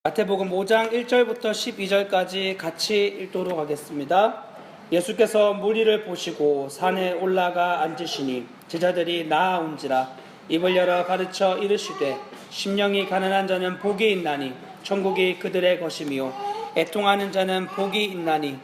마태복음 5장 1절부터 12절까지 같이 읽도록 하겠습니다. 예수께서 무리를 보시고 산에 올라가 앉으시니 제자들이 나아온지라 입을 열어 가르쳐 이르시되 심령이 가난한 자는 복이 있나니 천국이 그들의 것이며 애통하는 자는 복이 있나니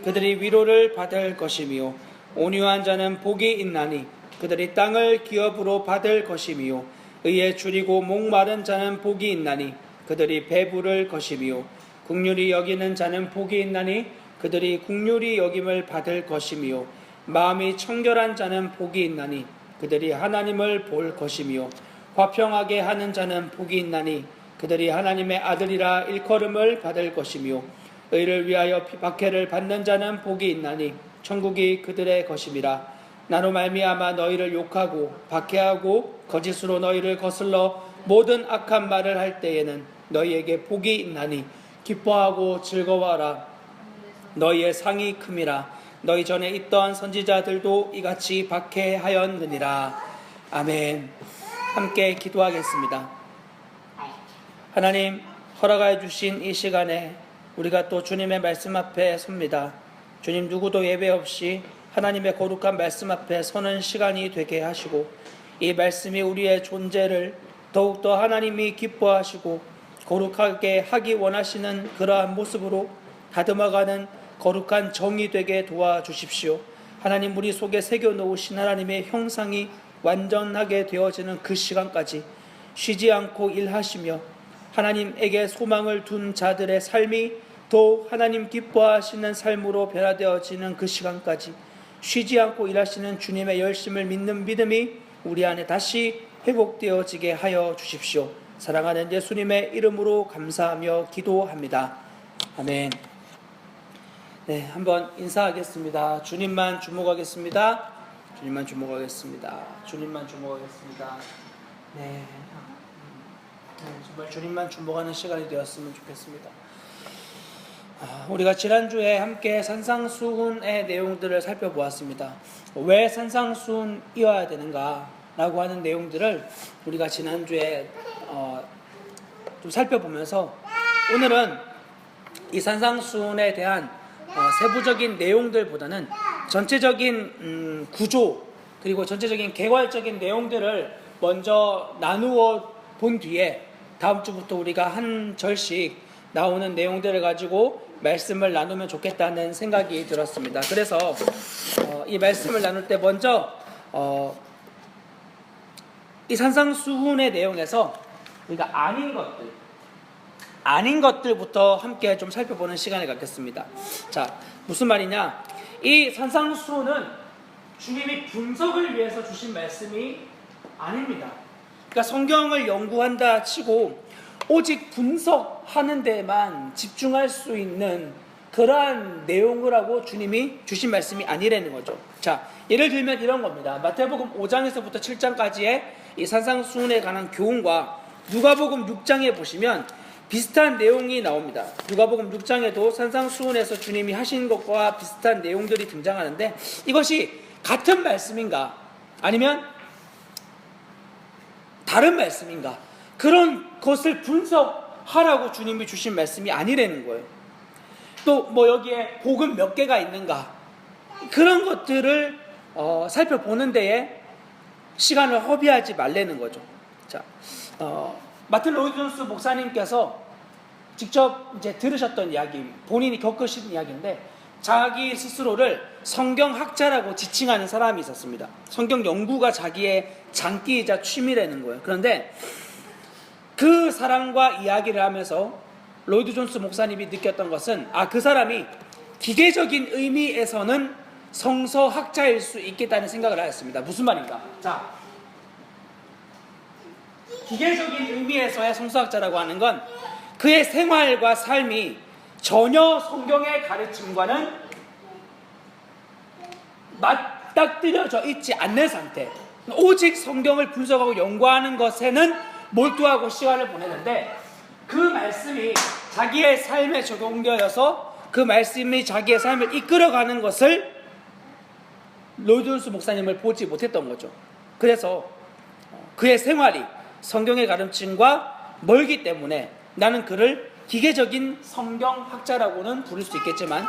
그들이 위로를 받을 것이며 온유한 자는 복이 있나니 그들이 땅을 기업으로 받을 것이며 의에 줄이고 목마른 자는 복이 있나니 그들이 배부를 것이며 긍휼히 여기는 자는 복이 있나니 그들이 긍휼히 여김을 받을 것이며 마음이 청결한 자는 복이 있나니 그들이 하나님을 볼 것이며 화평하게 하는 자는 복이 있나니 그들이 하나님의 아들이라 일컬음을 받을 것이며 의를 위하여 박해를 받는 자는 복이 있나니 천국이 그들의 것임이라. 나로 말미암아 너희를 욕하고 박해하고 거짓으로 너희를 거슬러 모든 악한 말을 할 때에는 너희에게 복이 있나니 기뻐하고 즐거워하라. 너희의 상이 큼이라. 너희 전에 있던 선지자들도 이같이 박해하였느니라. 아멘. 함께 기도하겠습니다. 하나님, 허락하여 주신 이 시간에 우리가 또 주님의 말씀 앞에 섭니다. 주님, 누구도 예배 없이 하나님의 거룩한 말씀 앞에 서는 시간이 되게 하시고 이 말씀이 우리의 존재를 더욱더 하나님이 기뻐하시고 거룩하게 하기 원하시는 그러한 모습으로 다듬어가는 거룩한 정이 되게 도와주십시오. 하나님, 우리 속에 새겨놓으신 하나님의 형상이 완전하게 되어지는 그 시간까지 쉬지 않고 일하시며 하나님에게 소망을 둔 자들의 삶이 더 하나님 기뻐하시는 삶으로 변화되어지는 그 시간까지 쉬지 않고 일하시는 주님의 열심을 믿는 믿음이 우리 안에 다시 회복되어지게 하여 주십시오. 사랑하는 예수님의 이름으로 감사하며 기도합니다. 아멘. 네, 한번 인사하겠습니다. 주님만 주목하겠습니다. 주님만 주목하겠습니다. 주님만 주목하겠습니다. 네, 정말 주님만 주목하는 시간이 되었으면 좋겠습니다. 우리가 지난주에 함께 산상수훈의 내용들을 살펴보았습니다. 왜 산상수훈이어야 되는가 라고 하는 내용들을 우리가 지난주에 좀 살펴보면서 오늘은 이 산상수훈에 대한 세부적인 내용들보다는 전체적인 구조 그리고 전체적인 개괄적인 내용들을 먼저 나누어 본 뒤에 다음 주부터 우리가 한 절씩 나오는 내용들을 가지고 말씀을 나누면 좋겠다는 생각이 들었습니다. 그래서 이 말씀을 나눌 때 먼저 이 산상수훈의 내용에서 우리가 아닌 것들부터 함께 좀 살펴보는 시간을 갖겠습니다. 자, 무슨 말이냐? 이 산상수훈은 주님이 분석을 위해서 주신 말씀이 아닙니다. 그러니까 성경을 연구한다 치고 오직 분석하는 데만 집중할 수 있는 그러한 내용을 하고 주님이 주신 말씀이 아니라는 거죠. 자, 예를 들면 이런 겁니다. 마태복음 5장에서부터 7장까지의 이 산상수훈에 관한 교훈과 누가복음 6장에 보시면 비슷한 내용이 나옵니다. 누가복음 6장에도 산상수훈에서 주님이 하신 것과 비슷한 내용들이 등장하는데 이것이 같은 말씀인가 아니면 다른 말씀인가 그런 것을 분석하라고 주님이 주신 말씀이 아니라는 거예요. 또 뭐 여기에 복음 몇 개가 있는가 그런 것들을 살펴보는 데에 시간을 허비하지 말라는 거죠. 자, 마틴 로이드 존스 목사님께서 직접 이제 들으셨던 이야기, 본인이 겪으신 이야기인데 자기 스스로를 성경학자라고 지칭하는 사람이 있었습니다. 성경 연구가 자기의 장기이자 취미라는 거예요. 그런데 그 사람과 이야기를 하면서 로이드 존스 목사님이 느꼈던 것은 그 사람이 기계적인 의미에서는 성서학자일 수 있겠다는 생각을 하였습니다. 무슨 말인가? 자, 기계적인 의미에서의 성서학자라고 하는 건 그의 생활과 삶이 전혀 성경의 가르침과는 맞닥뜨려져 있지 않는 상태, 오직 성경을 분석하고 연구하는 것에는 몰두하고 시간을 보내는데 그 말씀이 자기의 삶에 적용되어서 그 말씀이 자기의 삶을 이끌어가는 것을 로이드 존스 목사님을 보지 못했던 거죠. 그래서 그의 생활이 성경의 가르침과 멀기 때문에 나는 그를 기계적인 성경학자라고는 부를 수 있겠지만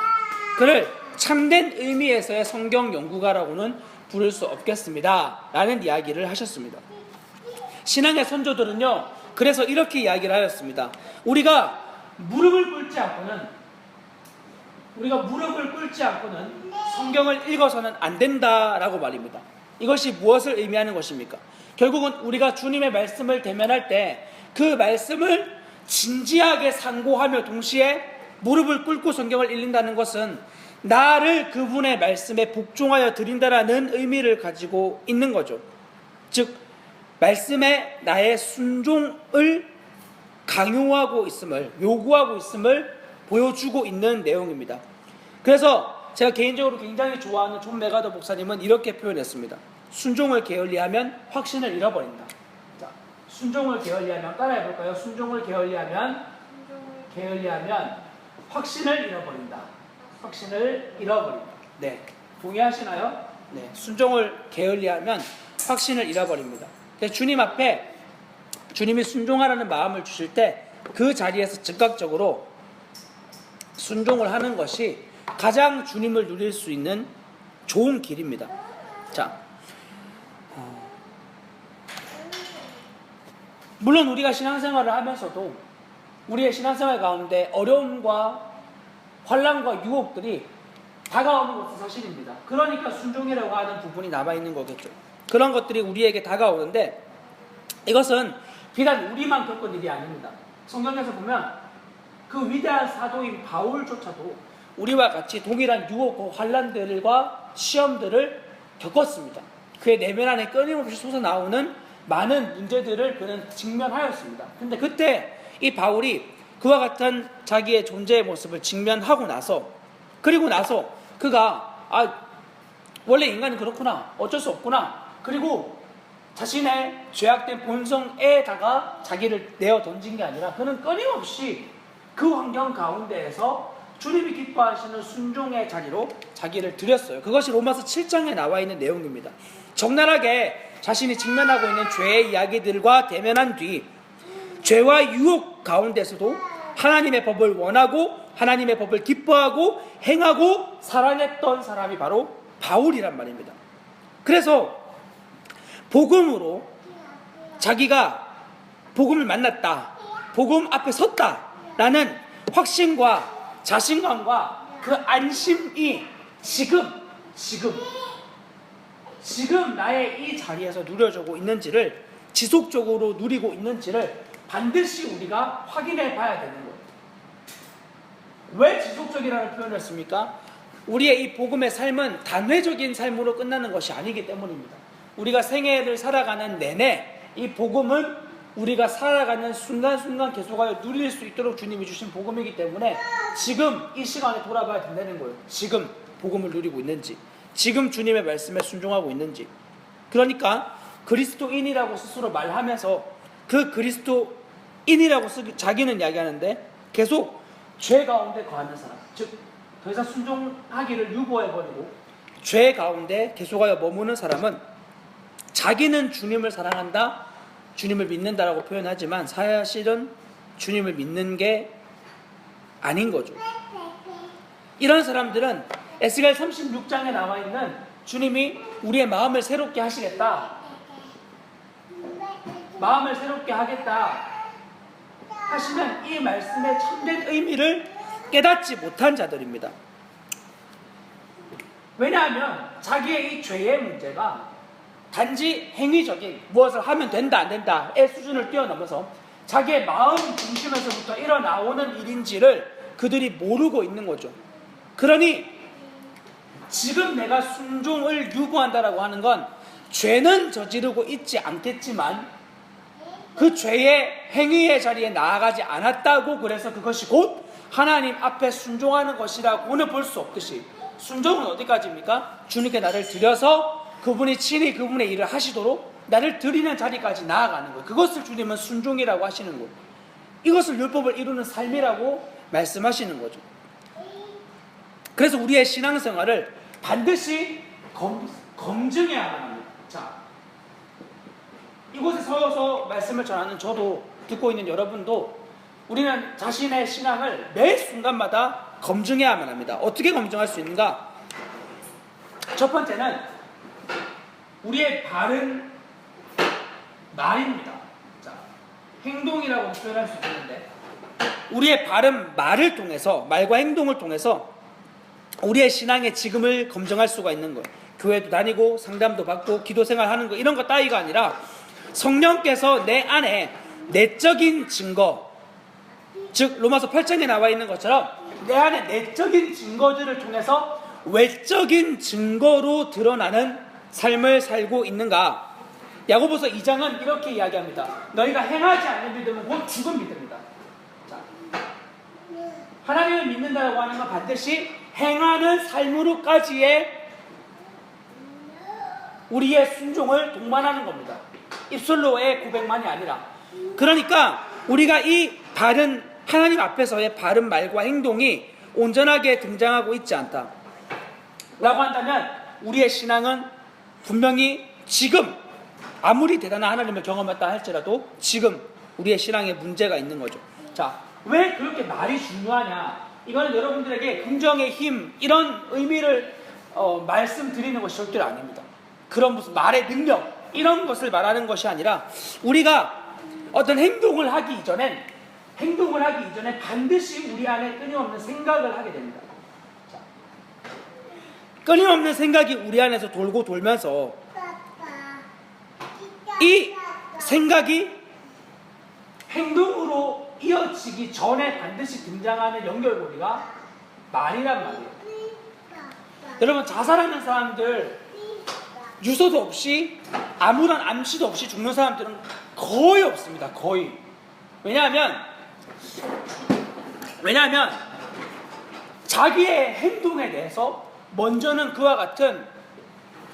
그를 참된 의미에서의 성경 연구가라고는 부를 수 없겠습니다 라는 이야기를 하셨습니다. 신앙의 선조들은요, 그래서 이렇게 이야기를 하였습니다. 우리가 무릎을 꿇지 않고는 성경을 읽어서는 안 된다라고 말입니다. 이것이 무엇을 의미하는 것입니까? 결국은 우리가 주님의 말씀을 대면할 때 그 말씀을 진지하게 상고하며 동시에 무릎을 꿇고 성경을 읽는다는 것은 나를 그분의 말씀에 복종하여 드린다라는 의미를 가지고 있는 거죠. 즉 말씀에 나의 순종을 강요하고 있음을, 요구하고 있음을 보여주고 있는 내용입니다. 그래서 제가 개인적으로 굉장히 좋아하는 존 메가더 목사님은 이렇게 표현했습니다. 순종을 게을리하면 확신을 잃어버린다. 자, 순종을 게을리하면 따라해볼까요? 순종을 게을리하면 확신을 잃어버린다. 확신을 잃어버린다. 네, 동의하시나요? 네, 순종을 게을리하면 확신을 잃어버립니다. 주님 앞에 주님이 순종하라는 마음을 주실 때 그 자리에서 즉각적으로 순종을 하는 것이 가장 주님을 누릴 수 있는 좋은 길입니다. 자, 물론 우리가 신앙생활을 하면서도 우리의 신앙생활 가운데 어려움과 환난과 유혹들이 다가오는 것은 사실입니다. 그러니까 순종이라고 하는 부분이 남아있는 거겠죠. 그런 것들이 우리에게 다가오는데 이것은 비단 우리만 겪은 일이 아닙니다. 성경에서 보면 그 위대한 사도인 바울조차도 우리와 같이 동일한 유혹과 환난들과 시험들을 겪었습니다. 그의 내면 안에 끊임없이 솟아나오는 많은 문제들을 그는 직면하였습니다. 근데 그때 이 바울이 그와 같은 자기의 존재의 모습을 직면하고 나서 그리고 나서 그가 원래 인간이 그렇구나, 어쩔 수 없구나, 그리고 자신의 죄악된 본성에다가 자기를 내어 던진 게 아니라 그는 끊임없이 그 환경 가운데에서 주님이 기뻐하시는 순종의 자리로 자기를 드렸어요. 그것이 로마서 7장에 나와 있는 내용입니다. 적나라하게 자신이 직면하고 있는 죄의 이야기들과 대면한 뒤 죄와 유혹 가운데서도 하나님의 법을 원하고 하나님의 법을 기뻐하고 행하고 사랑했던 사람이 바로 바울이란 말입니다. 그래서 복음으로 자기가 복음을 만났다, 복음 앞에 섰다라는 확신과 자신감과 그 안심이 지금 나의 이 자리에서 누려지고 있는지를, 지속적으로 누리고 있는지를 반드시 우리가 확인해 봐야 되는 거예요. 왜 지속적이라는 표현을 했습니까? 우리의 이 복음의 삶은 단회적인 삶으로 끝나는 것이 아니기 때문입니다. 우리가 생애를 살아가는 내내 이 복음은 우리가 살아가는 순간순간 계속하여 누릴 수 있도록 주님이 주신 복음이기 때문에 지금 이 시간에 돌아봐야 된다는 거예요. 지금 복음을 누리고 있는지, 지금 주님의 말씀에 순종하고 있는지. 그러니까 그리스도인이라고 스스로 말하면서 그 그리스도인이라고 자기는 이야기하는데 계속 죄 가운데 거하는 사람, 즉 더 이상 순종하기를 유보해버리고 죄 가운데 계속하여 머무는 사람은 자기는 주님을 사랑한다, 주님을 믿는다라고 표현하지만 사실은 주님을 믿는 게 아닌 거죠. 이런 사람들은 에스겔 36장에 나와 있는 주님이 우리의 마음을 새롭게 하시겠다, 마음을 새롭게 하겠다 하시는 이 말씀의 참된 의미를 깨닫지 못한 자들입니다. 왜냐하면 자기의 이 죄의 문제가 단지 행위적인 무엇을 하면 된다 안 된다의 수준을 뛰어넘어서 자기의 마음 중심에서부터 일어나오는 일인지를 그들이 모르고 있는 거죠. 그러니 지금 내가 순종을 유보한다라고 하는 건 죄는 저지르고 있지 않겠지만 그 죄의 행위의 자리에 나아가지 않았다고 그래서 그것이 곧 하나님 앞에 순종하는 것이라고는 볼 수 없듯이, 순종은 어디까지입니까? 주님께 나를 드려서 그분이 친히 그분의 일을 하시도록 나를 드리는 자리까지 나아가는 것, 그것을 주님은 순종이라고 하시는 거예요. 이것을 율법을 이루는 삶이라고 말씀하시는 거죠. 그래서 우리의 신앙생활을 반드시 검증해야 합니다. 자, 이곳에 서서 말씀을 전하는 저도, 듣고 있는 여러분도 우리는 자신의 신앙을 매 순간마다 검증해야만 합니다. 어떻게 검증할 수 있는가? 첫 번째는 우리의 바른 말입니다. 자, 행동이라고 표현할 수 있는데 우리의 바른 말을 통해서, 말과 행동을 통해서 우리의 신앙의 지금을 검증할 수가 있는 거예요. 교회도 다니고 상담도 받고 기도 생활하는 거 이런 거 따위가 아니라 성령께서 내 안에 내적인 증거, 즉 로마서 8장에 나와 있는 것처럼 내 안에 내적인 증거들을 통해서 외적인 증거로 드러나는 삶을 살고 있는가? 야고보서 2장은 이렇게 이야기합니다. 너희가 행하지 않는 믿음은 곧 죽은 믿음이다. 자, 하나님을 믿는다고 하는 건 반드시 행하는 삶으로까지의 우리의 순종을 동반하는 겁니다. 입술로의 고백만이 아니라. 그러니까 우리가 이 바른 하나님 앞에서의 바른 말과 행동이 온전하게 등장하고 있지 않다 라고 한다면 우리의 신앙은 분명히 지금 아무리 대단한 하나님을 경험했다 할지라도 지금 우리의 신앙에 문제가 있는 거죠. 자, 왜 그렇게 말이 중요하냐? 이거는 여러분들에게 긍정의 힘 이런 의미를 말씀드리는 것이 절대로 아닙니다. 그런 무슨 말의 능력 이런 것을 말하는 것이 아니라 우리가 어떤 행동을 하기 이전에 반드시 우리 안에 끊임없는 생각을 하게 됩니다. 자, 끊임없는 생각이 우리 안에서 돌고 돌면서 이 생각이 행동으로 이어지기 전에 반드시 등장하는 연결고리가 말이란 말이에요. 여러분, 자살하는 사람들 유서도 없이 아무런 암시도 없이 죽는 사람들은 거의 없습니다. 거의. 왜냐하면 자기의 행동에 대해서 먼저는 그와 같은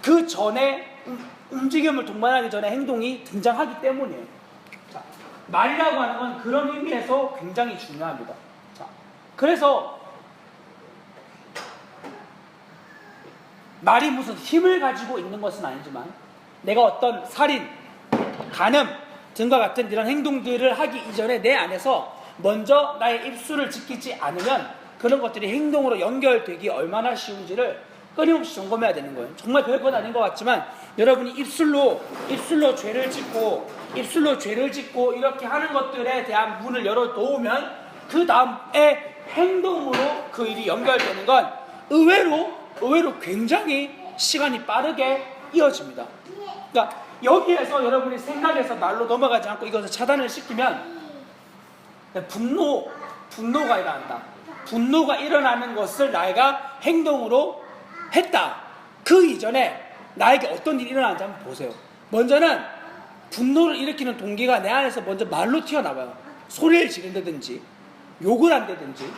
그 전에 움직임을 동반하기 전에 행동이 등장하기 때문이에요. 자, 말이라고 하는 건 그런 의미에서 굉장히 중요합니다. 자, 그래서 말이 무슨 힘을 가지고 있는 것은 아니지만 내가 어떤 살인, 간음 등과 같은 이런 행동들을 하기 이전에 내 안에서 먼저 나의 입술을 지키지 않으면 그런 것들이 행동으로 연결되기 얼마나 쉬운지를 끊임없이 점검해야 되는 거예요. 정말 별건 아닌 것 같지만 여러분이 입술로 죄를 짓고 이렇게 하는 것들에 대한 문을 열어놓으면 그 다음에 행동으로 그 일이 연결되는 건 의외로 굉장히 시간이 빠르게 이어집니다. 그러니까 여기에서 여러분이 생각해서 말로 넘어가지 않고 이것을 차단을 시키면 분노가 일어난다. 분노가 일어나는 것을 나이가 행동으로 했다. 그 이전에 나에게 어떤 일이 일어나는지 한번 보세요. 먼저는 분노를 일으키는 동기가 내 안에서 먼저 말로 튀어나와요. 소리를 지른다든지 욕을 한다든지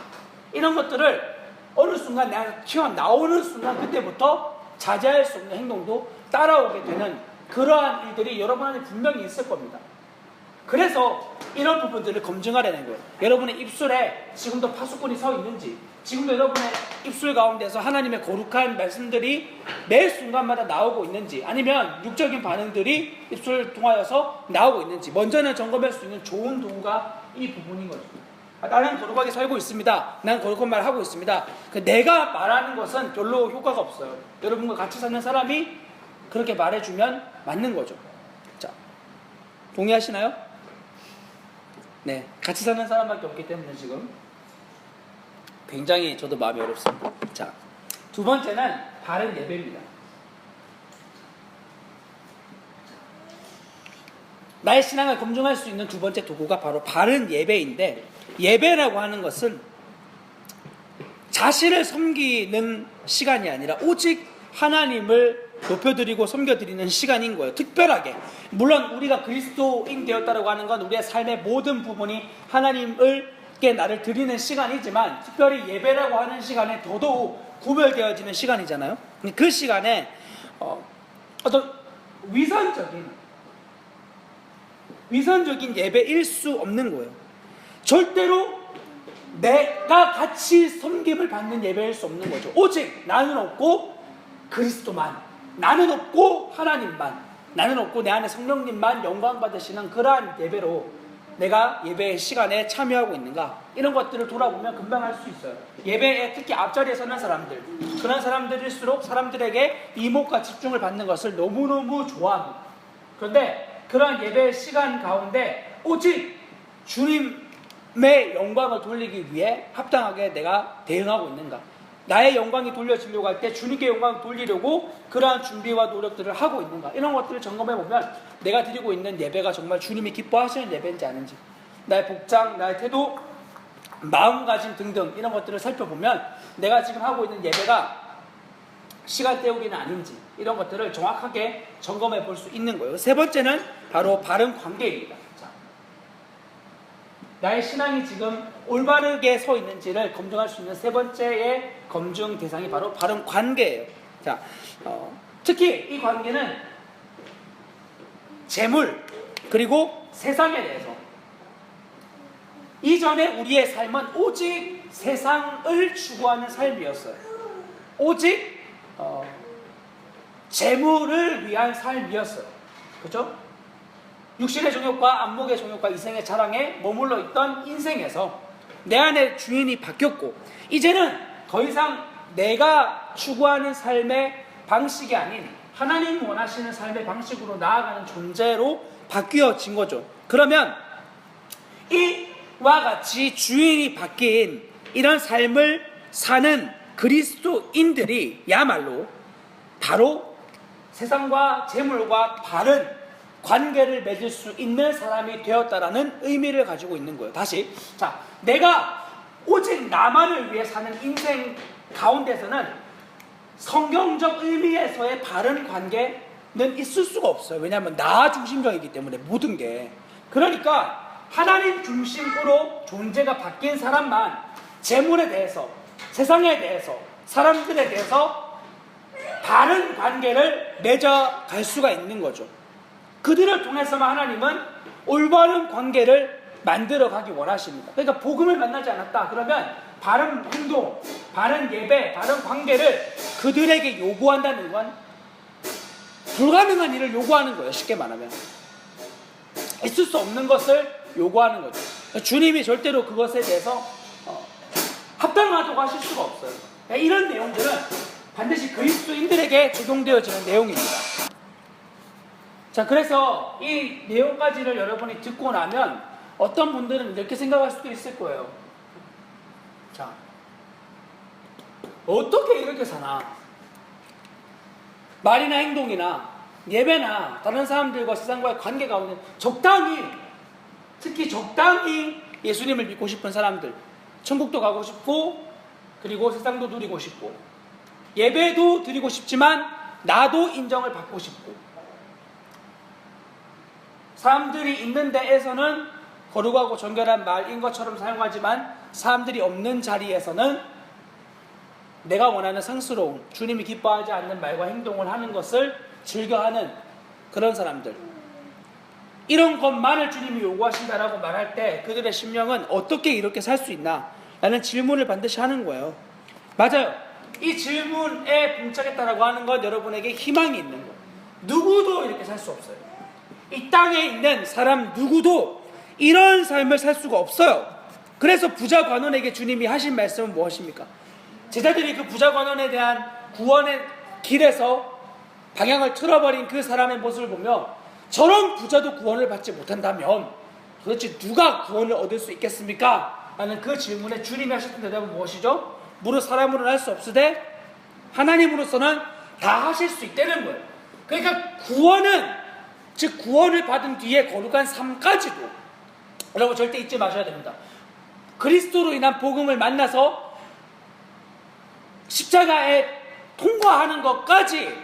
이런 것들을 어느 순간 내 안에서 튀어나오는 순간 그때부터 자제할 수 없는 행동도 따라오게 되는 그러한 일들이 여러분 안에 분명히 있을 겁니다. 그래서 이런 부분들을 검증하려는 거예요. 여러분의 입술에 지금도 파수꾼이 서 있는지, 지금도 여러분의 입술 가운데서 하나님의 거룩한 말씀들이 매 순간마다 나오고 있는지, 아니면 육적인 반응들이 입술을 통하여서 나오고 있는지 먼저는 점검할 수 있는 좋은 도구가 이 부분인 거죠. 나는 거룩하게 살고 있습니다. 난 거룩한 말 하고 있습니다. 내가 말하는 것은 별로 효과가 없어요. 여러분과 같이 사는 사람이 그렇게 말해주면 맞는 거죠. 자, 동의하시나요? 네, 같이 사는 사람밖에 없기 때문에 지금 굉장히 저도 마음이 어렵습니다. 자, 두 번째는 바른 예배입니다. 나의 신앙을 검증할 수 있는 두 번째 도구가 바로 바른 예배인데, 예배라고 하는 것은 자신을 섬기는 시간이 아니라 오직 하나님을 높여드리고 섬겨드리는 시간인 거예요. 특별하게. 물론 우리가 그리스도인 되었다고 하는 건 우리의 삶의 모든 부분이 하나님께 나를 드리는 시간이지만, 특별히 예배라고 하는 시간에 더더욱 구별되어지는 시간이잖아요. 그 시간에 어떤 위선적인 예배일 수 없는 거예요. 절대로 내가 같이 섬김을 받는 예배일 수 없는 거죠. 오직 나는 없고 그리스도만, 나는 없고 하나님만, 나는 없고 내 안에 성령님만 영광 받으시는 그러한 예배로 내가 예배의 시간에 참여하고 있는가? 이런 것들을 돌아보면 금방 알 수 있어요. 예배에 특히 앞자리에 서는 사람들, 그런 사람들일수록 사람들에게 이목과 집중을 받는 것을 너무너무 좋아합니다. 그런데 그런 예배의 시간 가운데 오직 주님의 영광을 돌리기 위해 합당하게 내가 대응하고 있는가? 나의 영광이 돌려지려고 할 때 주님께 영광을 돌리려고 그러한 준비와 노력들을 하고 있는가? 이런 것들을 점검해 보면 내가 드리고 있는 예배가 정말 주님이 기뻐하시는 예배인지 아닌지, 나의 복장, 나의 태도, 마음가짐 등등 이런 것들을 살펴보면 내가 지금 하고 있는 예배가 시간 때우기는 아닌지 이런 것들을 정확하게 점검해 볼 수 있는 거예요. 세 번째는 바로 바른 관계입니다. 나의 신앙이 지금 올바르게 서 있는지를 검증할 수 있는 세 번째의 검증 대상이 바로 바른 관계예요. 자, 특히 이 관계는 재물 그리고 세상에 대해서, 이전에 우리의 삶은 오직 세상을 추구하는 삶이었어요. 오직 재물을 위한 삶이었어요. 그렇죠? 육신의 정욕과 안목의 정욕과 이생의 자랑에 머물러 있던 인생에서 내 안에 주인이 바뀌었고, 이제는 더 이상 내가 추구하는 삶의 방식이 아닌 하나님 원하시는 삶의 방식으로 나아가는 존재로 바뀌어진 거죠. 그러면 이와 같이 주인이 바뀐 이런 삶을 사는 그리스도인들이 야말로 바로 세상과 재물과 바른 관계를 맺을 수 있는 사람이 되었다라는 의미를 가지고 있는 거예요. 다시, 자, 내가 오직 나만을 위해 사는 인생 가운데서는 성경적 의미에서의 바른 관계는 있을 수가 없어요. 왜냐하면 나 중심적이기 때문에 모든 게. 그러니까 하나님 중심으로 존재가 바뀐 사람만 재물에 대해서, 세상에 대해서, 사람들에 대해서 바른 관계를 맺어갈 수가 있는 거죠. 그들을 통해서만 하나님은 올바른 관계를 만들어 가기 원하십니다. 그러니까 복음을 만나지 않았다 그러면 바른 행동, 바른 예배, 바른 관계를 그들에게 요구한다는 건 불가능한 일을 요구하는 거예요. 쉽게 말하면 있을 수 없는 것을 요구하는 거죠. 주님이 절대로 그것에 대해서 합당하다고 하실 수가 없어요. 이런 내용들은 반드시 그리스도인들에게 적용되어지는 내용입니다. 자, 그래서 이 내용까지를 여러분이 듣고 나면 어떤 분들은 이렇게 생각할 수도 있을 거예요. 자, 어떻게 이렇게 사나? 말이나 행동이나 예배나 다른 사람들과 세상과의 관계 가운데 적당히, 특히 적당히 예수님을 믿고 싶은 사람들, 천국도 가고 싶고 그리고 세상도 누리고 싶고 예배도 드리고 싶지만 나도 인정을 받고 싶고, 사람들이 있는 데에서는 거룩하고 정결한 말인 것처럼 사용하지만 사람들이 없는 자리에서는 내가 원하는 상스러운, 주님이 기뻐하지 않는 말과 행동을 하는 것을 즐겨하는 그런 사람들, 이런 것만을 주님이 요구하신다라고 말할 때 그들의 심령은 어떻게 이렇게 살 수 있나? 라는 질문을 반드시 하는 거예요. 맞아요. 이 질문에 봉착했다라고 하는 건 여러분에게 희망이 있는 거예요. 누구도 이렇게 살 수 없어요. 이 땅에 있는 사람 누구도 이런 삶을 살 수가 없어요. 그래서 부자 관원에게 주님이 하신 말씀은 무엇입니까? 제자들이 그 부자 관원에 대한 구원의 길에서 방향을 틀어버린 그 사람의 모습을 보며 저런 부자도 구원을 받지 못한다면 도대체 누가 구원을 얻을 수 있겠습니까? 라는 그 질문에 주님이 하셨던 대답은 무엇이죠? 무릇 사람으로는 할 수 없으되 하나님으로서는 다 하실 수 있다는 거예요. 그러니까 구원은, 즉 구원을 받은 뒤에 거룩한 삶까지도 여러분 절대 잊지 마셔야 됩니다. 그리스도로 인한 복음을 만나서 십자가에 통과하는 것까지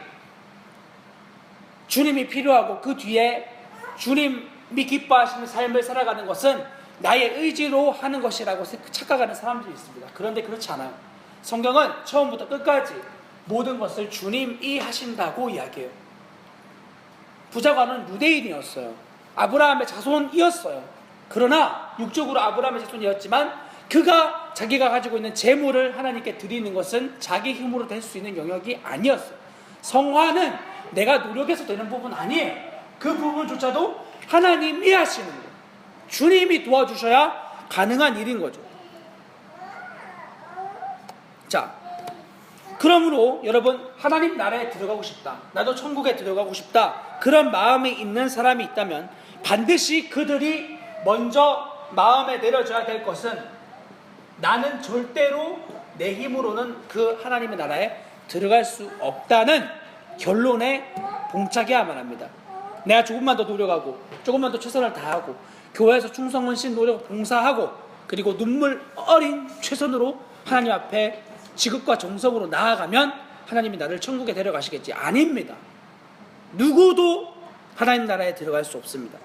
주님이 필요하고 그 뒤에 주님이 기뻐하시는 삶을 살아가는 것은 나의 의지로 하는 것이라고 착각하는 사람들이 있습니다. 그런데 그렇지 않아요. 성경은 처음부터 끝까지 모든 것을 주님이 하신다고 이야기해요. 부자관은 유대인이었어요. 아브라함의 자손이었어요. 그러나 육적으로 아브라함의 자손이었지만 그가 자기가 가지고 있는 재물을 하나님께 드리는 것은 자기 힘으로 될 수 있는 영역이 아니었어요. 성화는 내가 노력해서 되는 부분 아니에요. 그 부분조차도 하나님이 하시는 거예요. 주님이 도와주셔야 가능한 일인 거죠. 자, 그러므로 여러분, 하나님 나라에 들어가고 싶다, 나도 천국에 들어가고 싶다, 그런 마음이 있는 사람이 있다면 반드시 그들이 먼저 마음에 내려줘야 될 것은, 나는 절대로 내 힘으로는 그 하나님의 나라에 들어갈 수 없다는 결론에 봉착해야만 합니다. 내가 조금만 더 노력하고 조금만 더 최선을 다하고 교회에서 충성헌신 노력 봉사하고 그리고 눈물 어린 최선으로 하나님 앞에 지극과 정성으로 나아가면 하나님이 나를 천국에 데려가시겠지. 아닙니다. 누구도 하나님 나라에 들어갈 수 없습니다.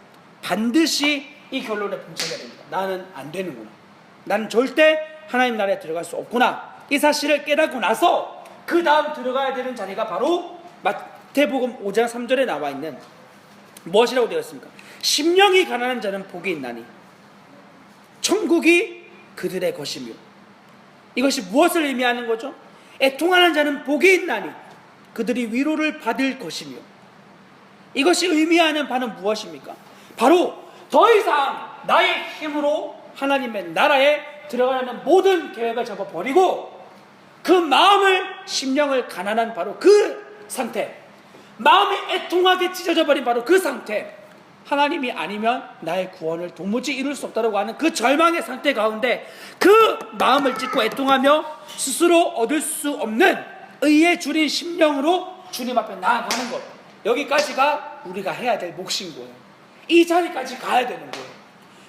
반드시 이 결론에 봉착해야 됩니다. 나는 안 되는구나, 나는 절대 하나님 나라에 들어갈 수 없구나, 이 사실을 깨닫고 나서 그 다음 들어가야 되는 자리가 바로 마태복음 5장 3절에 나와 있는 무엇이라고 되어 있습니까? 심령이 가난한 자는 복이 있나니 천국이 그들의 것이며. 이것이 무엇을 의미하는 거죠? 애통하는 자는 복이 있나니 그들이 위로를 받을 것이며. 이것이 의미하는 바는 무엇입니까? 바로 더 이상 나의 힘으로 하나님의 나라에 들어가려는 모든 계획을 접어버리고 그 마음을, 심령을 가난한 바로 그 상태, 마음이 애통하게 찢어져 버린 바로 그 상태, 하나님이 아니면 나의 구원을 도무지 이룰 수 없다고 하는 그 절망의 상태 가운데 그 마음을 찢고 애통하며 스스로 얻을 수 없는 의의 줄인 심령으로 주님 앞에 나아가는 것, 여기까지가 우리가 해야 될 몫인 거예요. 이 자리까지 가야 되는 거예요.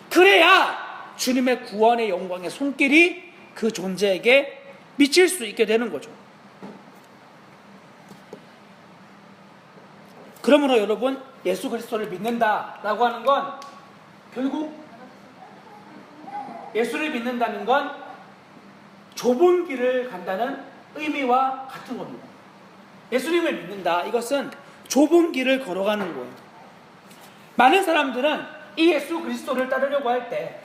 그래야 주님의 구원의 영광의 손길이 그 존재에게 미칠 수 있게 되는 거죠. 그러므로 여러분, 예수 그리스도를 믿는다라고 하는 건 결국 예수를 믿는다는 건 좁은 길을 간다는 의미와 같은 겁니다. 예수님을 믿는다, 이것은 좁은 길을 걸어가는 거예요. 많은 사람들은 이 예수 그리스도를 따르려고 할 때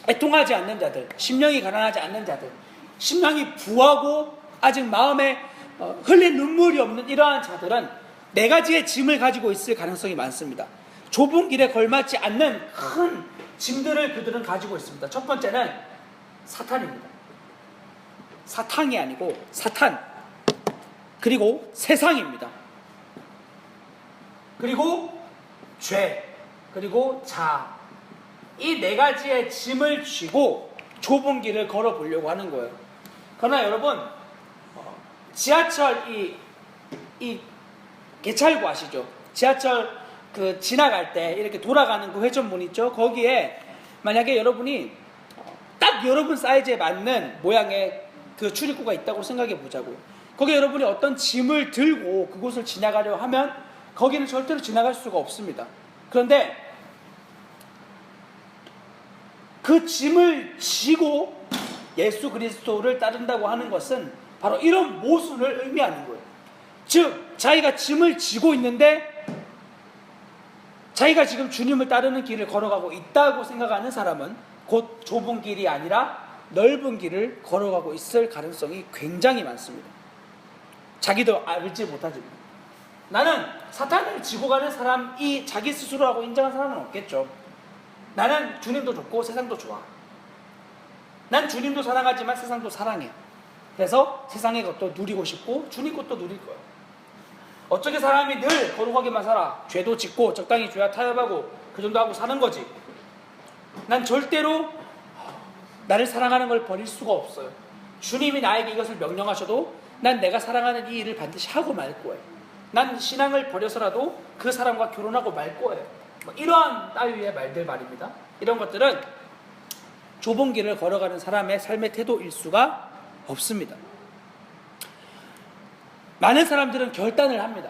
애통하지 않는 자들, 심령이 가난하지 않는 자들, 심령이 부하고 아직 마음에 흘린 눈물이 없는 이러한 자들은 네 가지의 짐을 가지고 있을 가능성이 많습니다. 좁은 길에 걸맞지 않는 큰 짐들을 그들은 가지고 있습니다. 첫 번째는 사탄입니다. 사탕이 아니고 사탄, 그리고 세상입니다. 그리고 죄, 그리고 자아, 이 네 가지의 짐을 쥐고 좁은 길을 걸어보려고 하는 거예요. 그러나 여러분, 지하철 이 개찰구 아시죠? 지하철 그 지나갈 때 이렇게 돌아가는 그 회전문 있죠? 거기에 만약에 여러분이 딱 여러분 사이즈에 맞는 모양의 그 출입구가 있다고 생각해 보자고요. 거기에 여러분이 어떤 짐을 들고 그곳을 지나가려 하면 거기는 절대로 지나갈 수가 없습니다. 그런데 그 짐을 지고 예수 그리스도를 따른다고 하는 것은 바로 이런 모순을 의미하는 거예요. 즉, 자기가 짐을 지고 있는데 자기가 지금 주님을 따르는 길을 걸어가고 있다고 생각하는 사람은 곧 좁은 길이 아니라 넓은 길을 걸어가고 있을 가능성이 굉장히 많습니다. 자기도 알지 못하지만. 나는 사탄을 지고 가는 사람이 자기 스스로라고 인정한 사람은 없겠죠. 나는 주님도 좋고 세상도 좋아. 난 주님도 사랑하지만 세상도 사랑해. 그래서 세상의 것도 누리고 싶고 주님 것도 누릴 거예요. 어떻게 사람이 늘 거룩하게만 살아? 죄도 짓고 적당히 죄와 타협하고 그 정도 하고 사는 거지. 난 절대로 나를 사랑하는 걸 버릴 수가 없어요. 주님이 나에게 이것을 명령하셔도 난 내가 사랑하는 이 일을 반드시 하고 말 거예요. 난 신앙을 버려서라도 그 사람과 결혼하고 말 거예요. 뭐 이러한 따위의 말들 말입니다. 이런 것들은 좁은 길을 걸어가는 사람의 삶의 태도일 수가 없습니다. 많은 사람들은 결단을 합니다.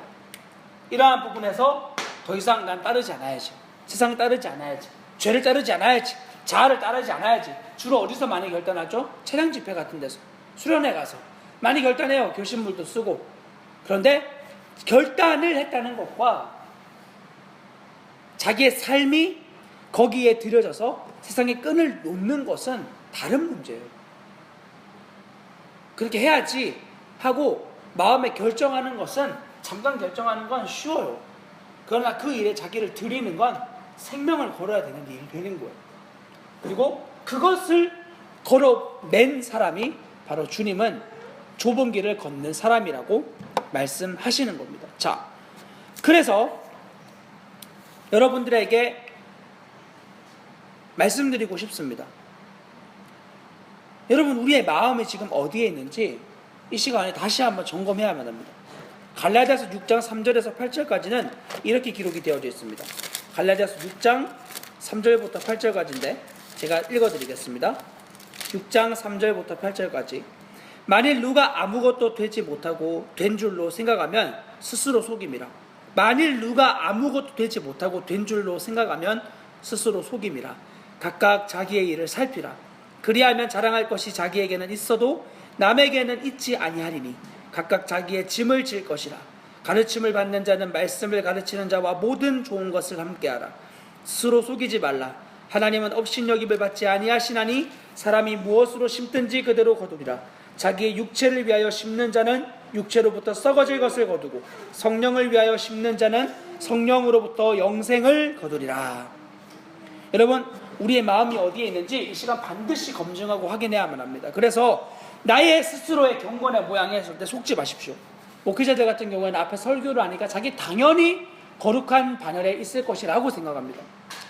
이러한 부분에서 더 이상 난 따르지 않아야지, 세상 따르지 않아야지, 죄를 따르지 않아야지, 자아를 따르지 않아야지. 주로 어디서 많이 결단하죠? 차량 집회 같은 데서, 수련회 가서 많이 결단해요. 결심물도 쓰고. 그런데 결단을 했다는 것과 자기의 삶이 거기에 들여져서 세상의 끈을 놓는 것은 다른 문제예요. 그렇게 해야지 하고 마음에 결정하는 것은, 잠깐 결정하는 건 쉬워요. 그러나 그 일에 자기를 들이는 건 생명을 걸어야 되는 일이 되는 거예요. 그리고 그것을 걸어맨 사람이 바로 주님은 좁은 길을 걷는 사람이라고 말씀하시는 겁니다. 자, 그래서 여러분들에게 말씀드리고 싶습니다. 여러분, 우리의 마음이 지금 어디에 있는지 이 시간에 다시 한번 점검해야만 합니다. 갈라디아서 6장 3절에서 8절까지는 이렇게 기록이 되어져 있습니다. 갈라디아서 6장 3절부터 8절까지인데 제가 읽어드리겠습니다. 6장 3절부터 8절까지. 만일 누가 아무것도 되지 못하고 된 줄로 생각하면 스스로 속임이라. 만일 누가 아무것도 되지 못하고 된 줄로 생각하면 스스로 속임이라. 각각 자기의 일을 살피라. 그리하면 자랑할 것이 자기에게는 있어도 남에게는 있지 아니하리니 각각 자기의 짐을 질 것이라. 가르침을 받는 자는 말씀을 가르치는 자와 모든 좋은 것을 함께하라. 스스로 속이지 말라. 하나님은 업신여김을 받지 아니하시나니 사람이 무엇으로 심든지 그대로 거두리라. 자기의 육체를 위하여 심는 자는 육체로부터 썩어질 것을 거두고 성령을 위하여 심는 자는 성령으로부터 영생을 거두리라. 여러분, 우리의 마음이 어디에 있는지 이 시간 반드시 검증하고 확인해야만 합니다. 그래서 나의 스스로의 경건의 모양에 절대 속지 마십시오. 목회자들 같은 경우에는 앞에 설교를 하니까 자기 당연히 거룩한 반열에 있을 것이라고 생각합니다.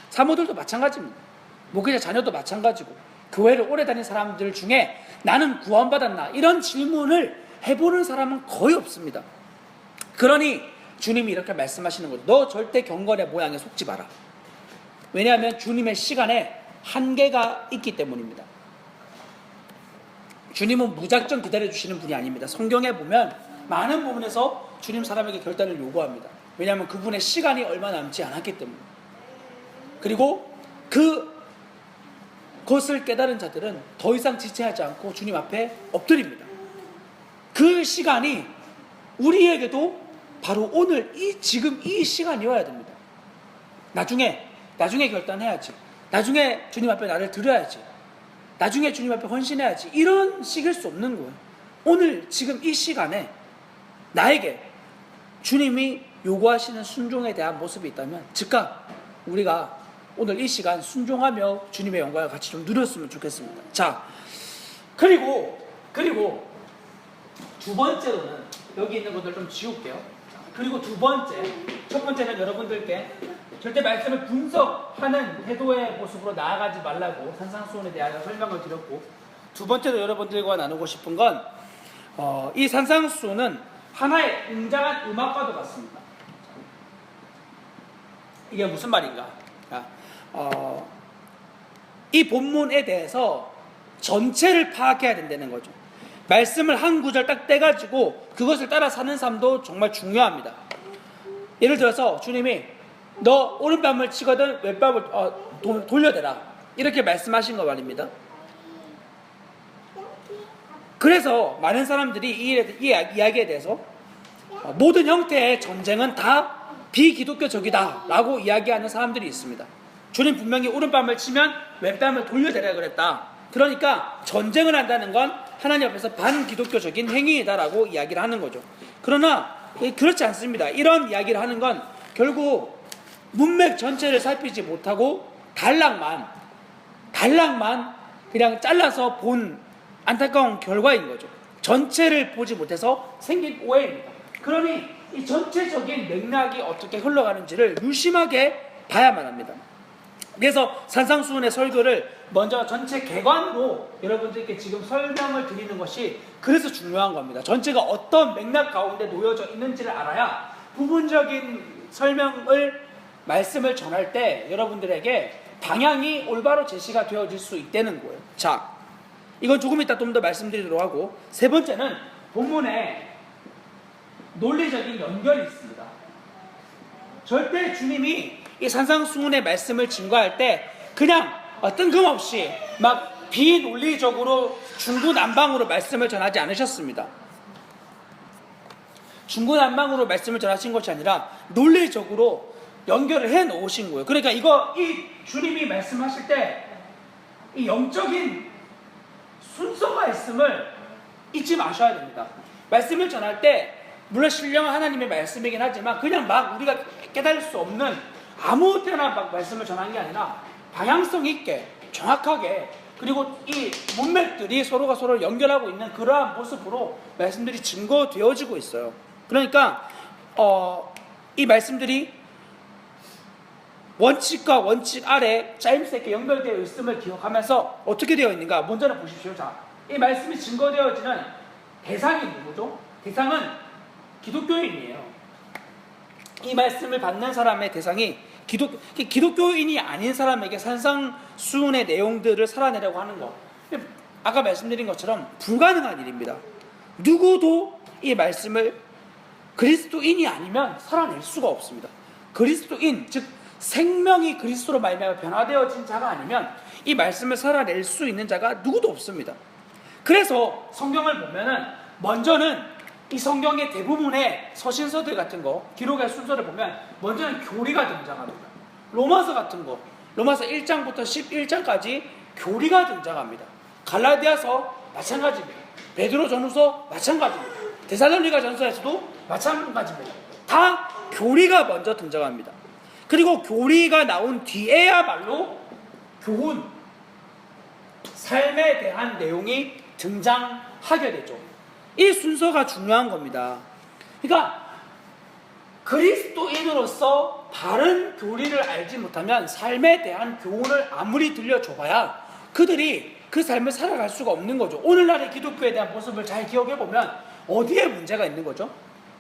사모들도 마찬가지입니다. 목회자 자녀도 마찬가지고 교회를 오래 다닌 사람들 중에 나는 구원받았나 이런 질문을 해보는 사람은 거의 없습니다. 그러니 주님이 이렇게 말씀하시는 거죠. 너 절대 경건의 모양에 속지 마라. 왜냐하면 주님의 시간에 한계가 있기 때문입니다. 주님은 무작정 기다려주시는 분이 아닙니다. 성경에 보면 많은 부분에서 주님 사람에게 결단을 요구합니다. 왜냐하면 그분의 시간이 얼마 남지 않았기 때문에. 그리고 그것을 깨달은 자들은 더 이상 지체하지 않고 주님 앞에 엎드립니다. 그 시간이 우리에게도 바로 오늘 지금 이 시간이어야 됩니다. 나중에 결단해야지. 나중에 주님 앞에 나를 드려야지. 나중에 주님 앞에 헌신해야지. 이런 식일 수 없는 거예요. 오늘 지금 이 시간에 나에게 주님이 요구하시는 순종에 대한 모습이 있다면 즉각 우리가 오늘 이 시간 순종하며 주님의 영광을 같이 좀 누렸으면 좋겠습니다. 자, 그리고 두 번째로는 여기 있는 것들 좀 지울게요. 그리고 두 번째, 첫 번째는 여러분들께 절대 말씀을 분석하는 태도의 모습으로 나아가지 말라고 산상수훈에 대하여 설명을 드렸고, 두 번째로 여러분들과 나누고 싶은 건 이 산상수훈은 하나의 웅장한 음악과도 같습니다. 이게 무슨 말인가? 이 본문에 대해서 전체를 파악해야 된다는 거죠. 말씀을 한 구절 딱 떼가지고 그것을 따라 사는 삶도 정말 중요합니다. 예를 들어서 주님이 너 오른뺨을 치거든 왼뺨을 돌려대라 이렇게 말씀하신 거 말입니다. 그래서 많은 사람들이 이 이야기에 대해서 모든 형태의 전쟁은 다 비기독교적이다 라고 이야기하는 사람들이 있습니다. 주님 분명히 오른뺨을 치면 왼뺨을 돌려대라 그랬다. 그러니까 전쟁을 한다는 건 하나님 앞에서 반기독교적인 행위이다라고 이야기를 하는 거죠. 그러나 그렇지 않습니다. 이런 이야기를 하는 건 결국 문맥 전체를 살피지 못하고 단락만 그냥 잘라서 본 안타까운 결과인 거죠. 전체를 보지 못해서 생긴 오해입니다. 그러니 이 전체적인 맥락이 어떻게 흘러가는지를 유심하게 봐야만 합니다. 그래서 산상수훈의 설교를 먼저 전체 개관으로 여러분들께 지금 설명을 드리는 것이 그래서 중요한 겁니다. 전체가 어떤 맥락 가운데 놓여져 있는지를 알아야 부분적인 말씀을 전할 때 여러분들에게 방향이 올바로 제시가 되어질 수 있다는 거예요. 자, 이건 조금 이따 좀 더 말씀드리도록 하고, 세 번째는 본문에 논리적인 연결이 있습니다. 절대 주님이 이 산상수훈의 말씀을 증거할 때 그냥 뜬금없이 막 비논리적으로 중구난방으로 말씀을 전하지 않으셨습니다. 중구난방으로 말씀을 전하신 것이 아니라 논리적으로 연결을 해 놓으신 거예요. 그러니까 이 주님이 말씀하실 때 이 영적인 순서가 있음을 잊지 마셔야 됩니다. 말씀을 전할 때 물론 신령한 하나님의 말씀이긴 하지만 그냥 막 우리가 깨달을 수 없는 아무 때나 막 말씀을 전한 게 아니라 방향성 있게 정확하게, 그리고 이 문맥들이 서로가 서로를 연결하고 있는 그러한 모습으로 말씀들이 증거되어지고 있어요. 그러니까 이 말씀들이 원칙과 원칙 아래 짜임새 있게 연결되어 있음을 기억하면서 어떻게 되어 있는가 먼저는 보십시오. 자, 이 말씀이 증거되어지는 대상이 누구죠? 대상은 기독교인이에요. 이 말씀을 받는 사람의 대상이 기독교인이 아닌 사람에게 산상수훈의 내용들을 살아내려고 하는 것, 아까 말씀드린 것처럼 불가능한 일입니다. 누구도 이 말씀을 그리스도인이 아니면 살아낼 수가 없습니다. 그리스도인, 즉 생명이 그리스도로 말미암아 변화되어진 자가 아니면 이 말씀을 살아낼 수 있는 자가 누구도 없습니다. 그래서 성경을 보면은 먼저는 이 성경의 대부분의 서신서들 같은 거, 기록의 순서를 보면 먼저는 교리가 등장합니다. 로마서 같은 거, 로마서 1장부터 11장까지 교리가 등장합니다. 갈라디아서 마찬가지입니다. 베드로전후서 마찬가지입니다. 데살로니가 전서에서도 마찬가지입니다. 다 교리가 먼저 등장합니다. 그리고 교리가 나온 뒤에야말로 교훈, 삶에 대한 내용이 등장하게 되죠. 이 순서가 중요한 겁니다. 그러니까 그리스도인으로서 바른 교리를 알지 못하면 삶에 대한 교훈을 아무리 들려줘봐야 그들이 그 삶을 살아갈 수가 없는 거죠. 오늘날의 기독교에 대한 모습을 잘 기억해보면 어디에 문제가 있는 거죠?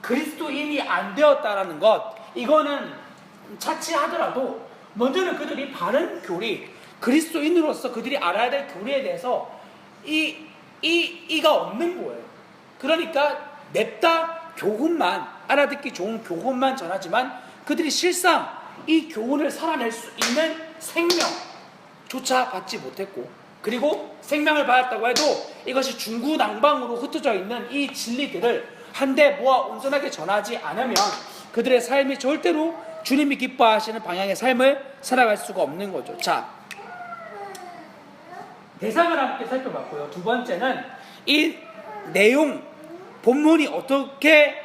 그리스도인이 안 되었다라는 것, 이거는 차치하더라도 먼저는 그들이 바른 교리, 그리스도인으로서 그들이 알아야 될 교리에 대해서 이가 없는 거예요. 그러니까 냅다 교훈만, 알아듣기 좋은 교훈만 전하지만 그들이 실상 이 교훈을 살아낼 수 있는 생명조차 받지 못했고, 그리고 생명을 받았다고 해도 이것이 중구난방으로 흩어져 있는 이 진리들을 한데 모아 온전하게 전하지 않으면 그들의 삶이 절대로 주님이 기뻐하시는 방향의 삶을 살아갈 수가 없는 거죠. 자, 대상을 함께 살펴봤고요. 두 번째는 이 내용, 본문이 어떻게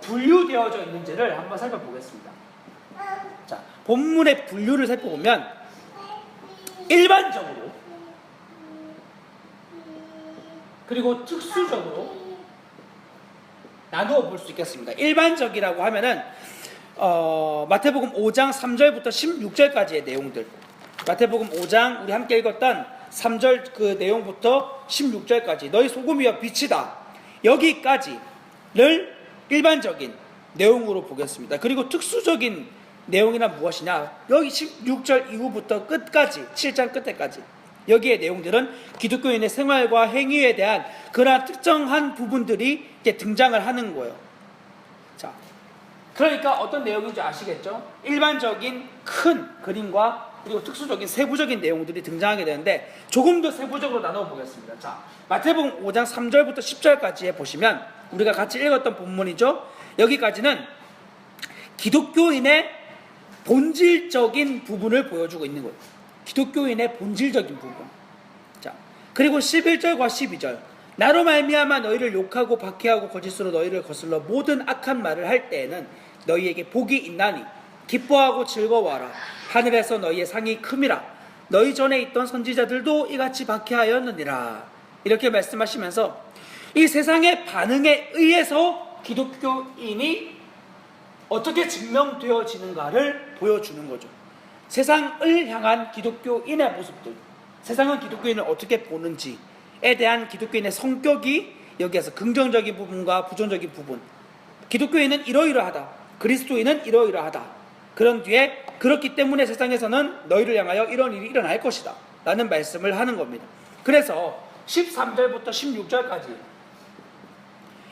분류되어져 있는지를 한번 살펴보겠습니다. 자, 본문의 분류를 살펴보면 일반적으로 그리고 특수적으로 나누어 볼 수 있겠습니다. 일반적이라고 하면은 마태복음 5장 3절부터 16절까지의 내용들, 마태복음 5장 우리 함께 읽었던 3절 그 내용부터 16절까지 너희 소금이여 빛이다, 여기까지를 일반적인 내용으로 보겠습니다. 그리고 특수적인 내용이란 무엇이냐, 여기 16절 이후부터 끝까지 7장 끝에까지 여기의 내용들은 기독교인의 생활과 행위에 대한 그러한 특정한 부분들이 이제 등장을 하는 거예요. 자, 그러니까 어떤 내용인지 아시겠죠? 일반적인 큰 그림과 그리고 특수적인 세부적인 내용들이 등장하게 되는데 조금 더 세부적으로 나눠 보겠습니다. 자, 마태복음 5장 3절부터 10절까지에 보시면 우리가 같이 읽었던 본문이죠. 여기까지는 기독교인의 본질적인 부분을 보여주고 있는 거예요. 기독교인의 본질적인 부분. 자, 그리고 11절과 12절, 나로 말미암아 너희를 욕하고 박해하고 거짓으로 너희를 거슬러 모든 악한 말을 할 때에는 너희에게 복이 있나니 기뻐하고 즐거워하라. 하늘에서 너희의 상이 큼이라. 너희 전에 있던 선지자들도 이같이 박해하였느니라. 이렇게 말씀하시면서 이 세상의 반응에 의해서 기독교인이 어떻게 증명되어지는가를 보여주는 거죠. 세상을 향한 기독교인의 모습들, 세상은 기독교인을 어떻게 보는지에 대한 기독교인의 성격이 여기에서 긍정적인 부분과 부정적인 부분, 기독교인은 이러이러하다, 그리스도인은 이러이러하다, 그런 뒤에 그렇기 때문에 세상에서는 너희를 향하여 이런 일이 일어날 것이다 라는 말씀을 하는 겁니다. 그래서 13절부터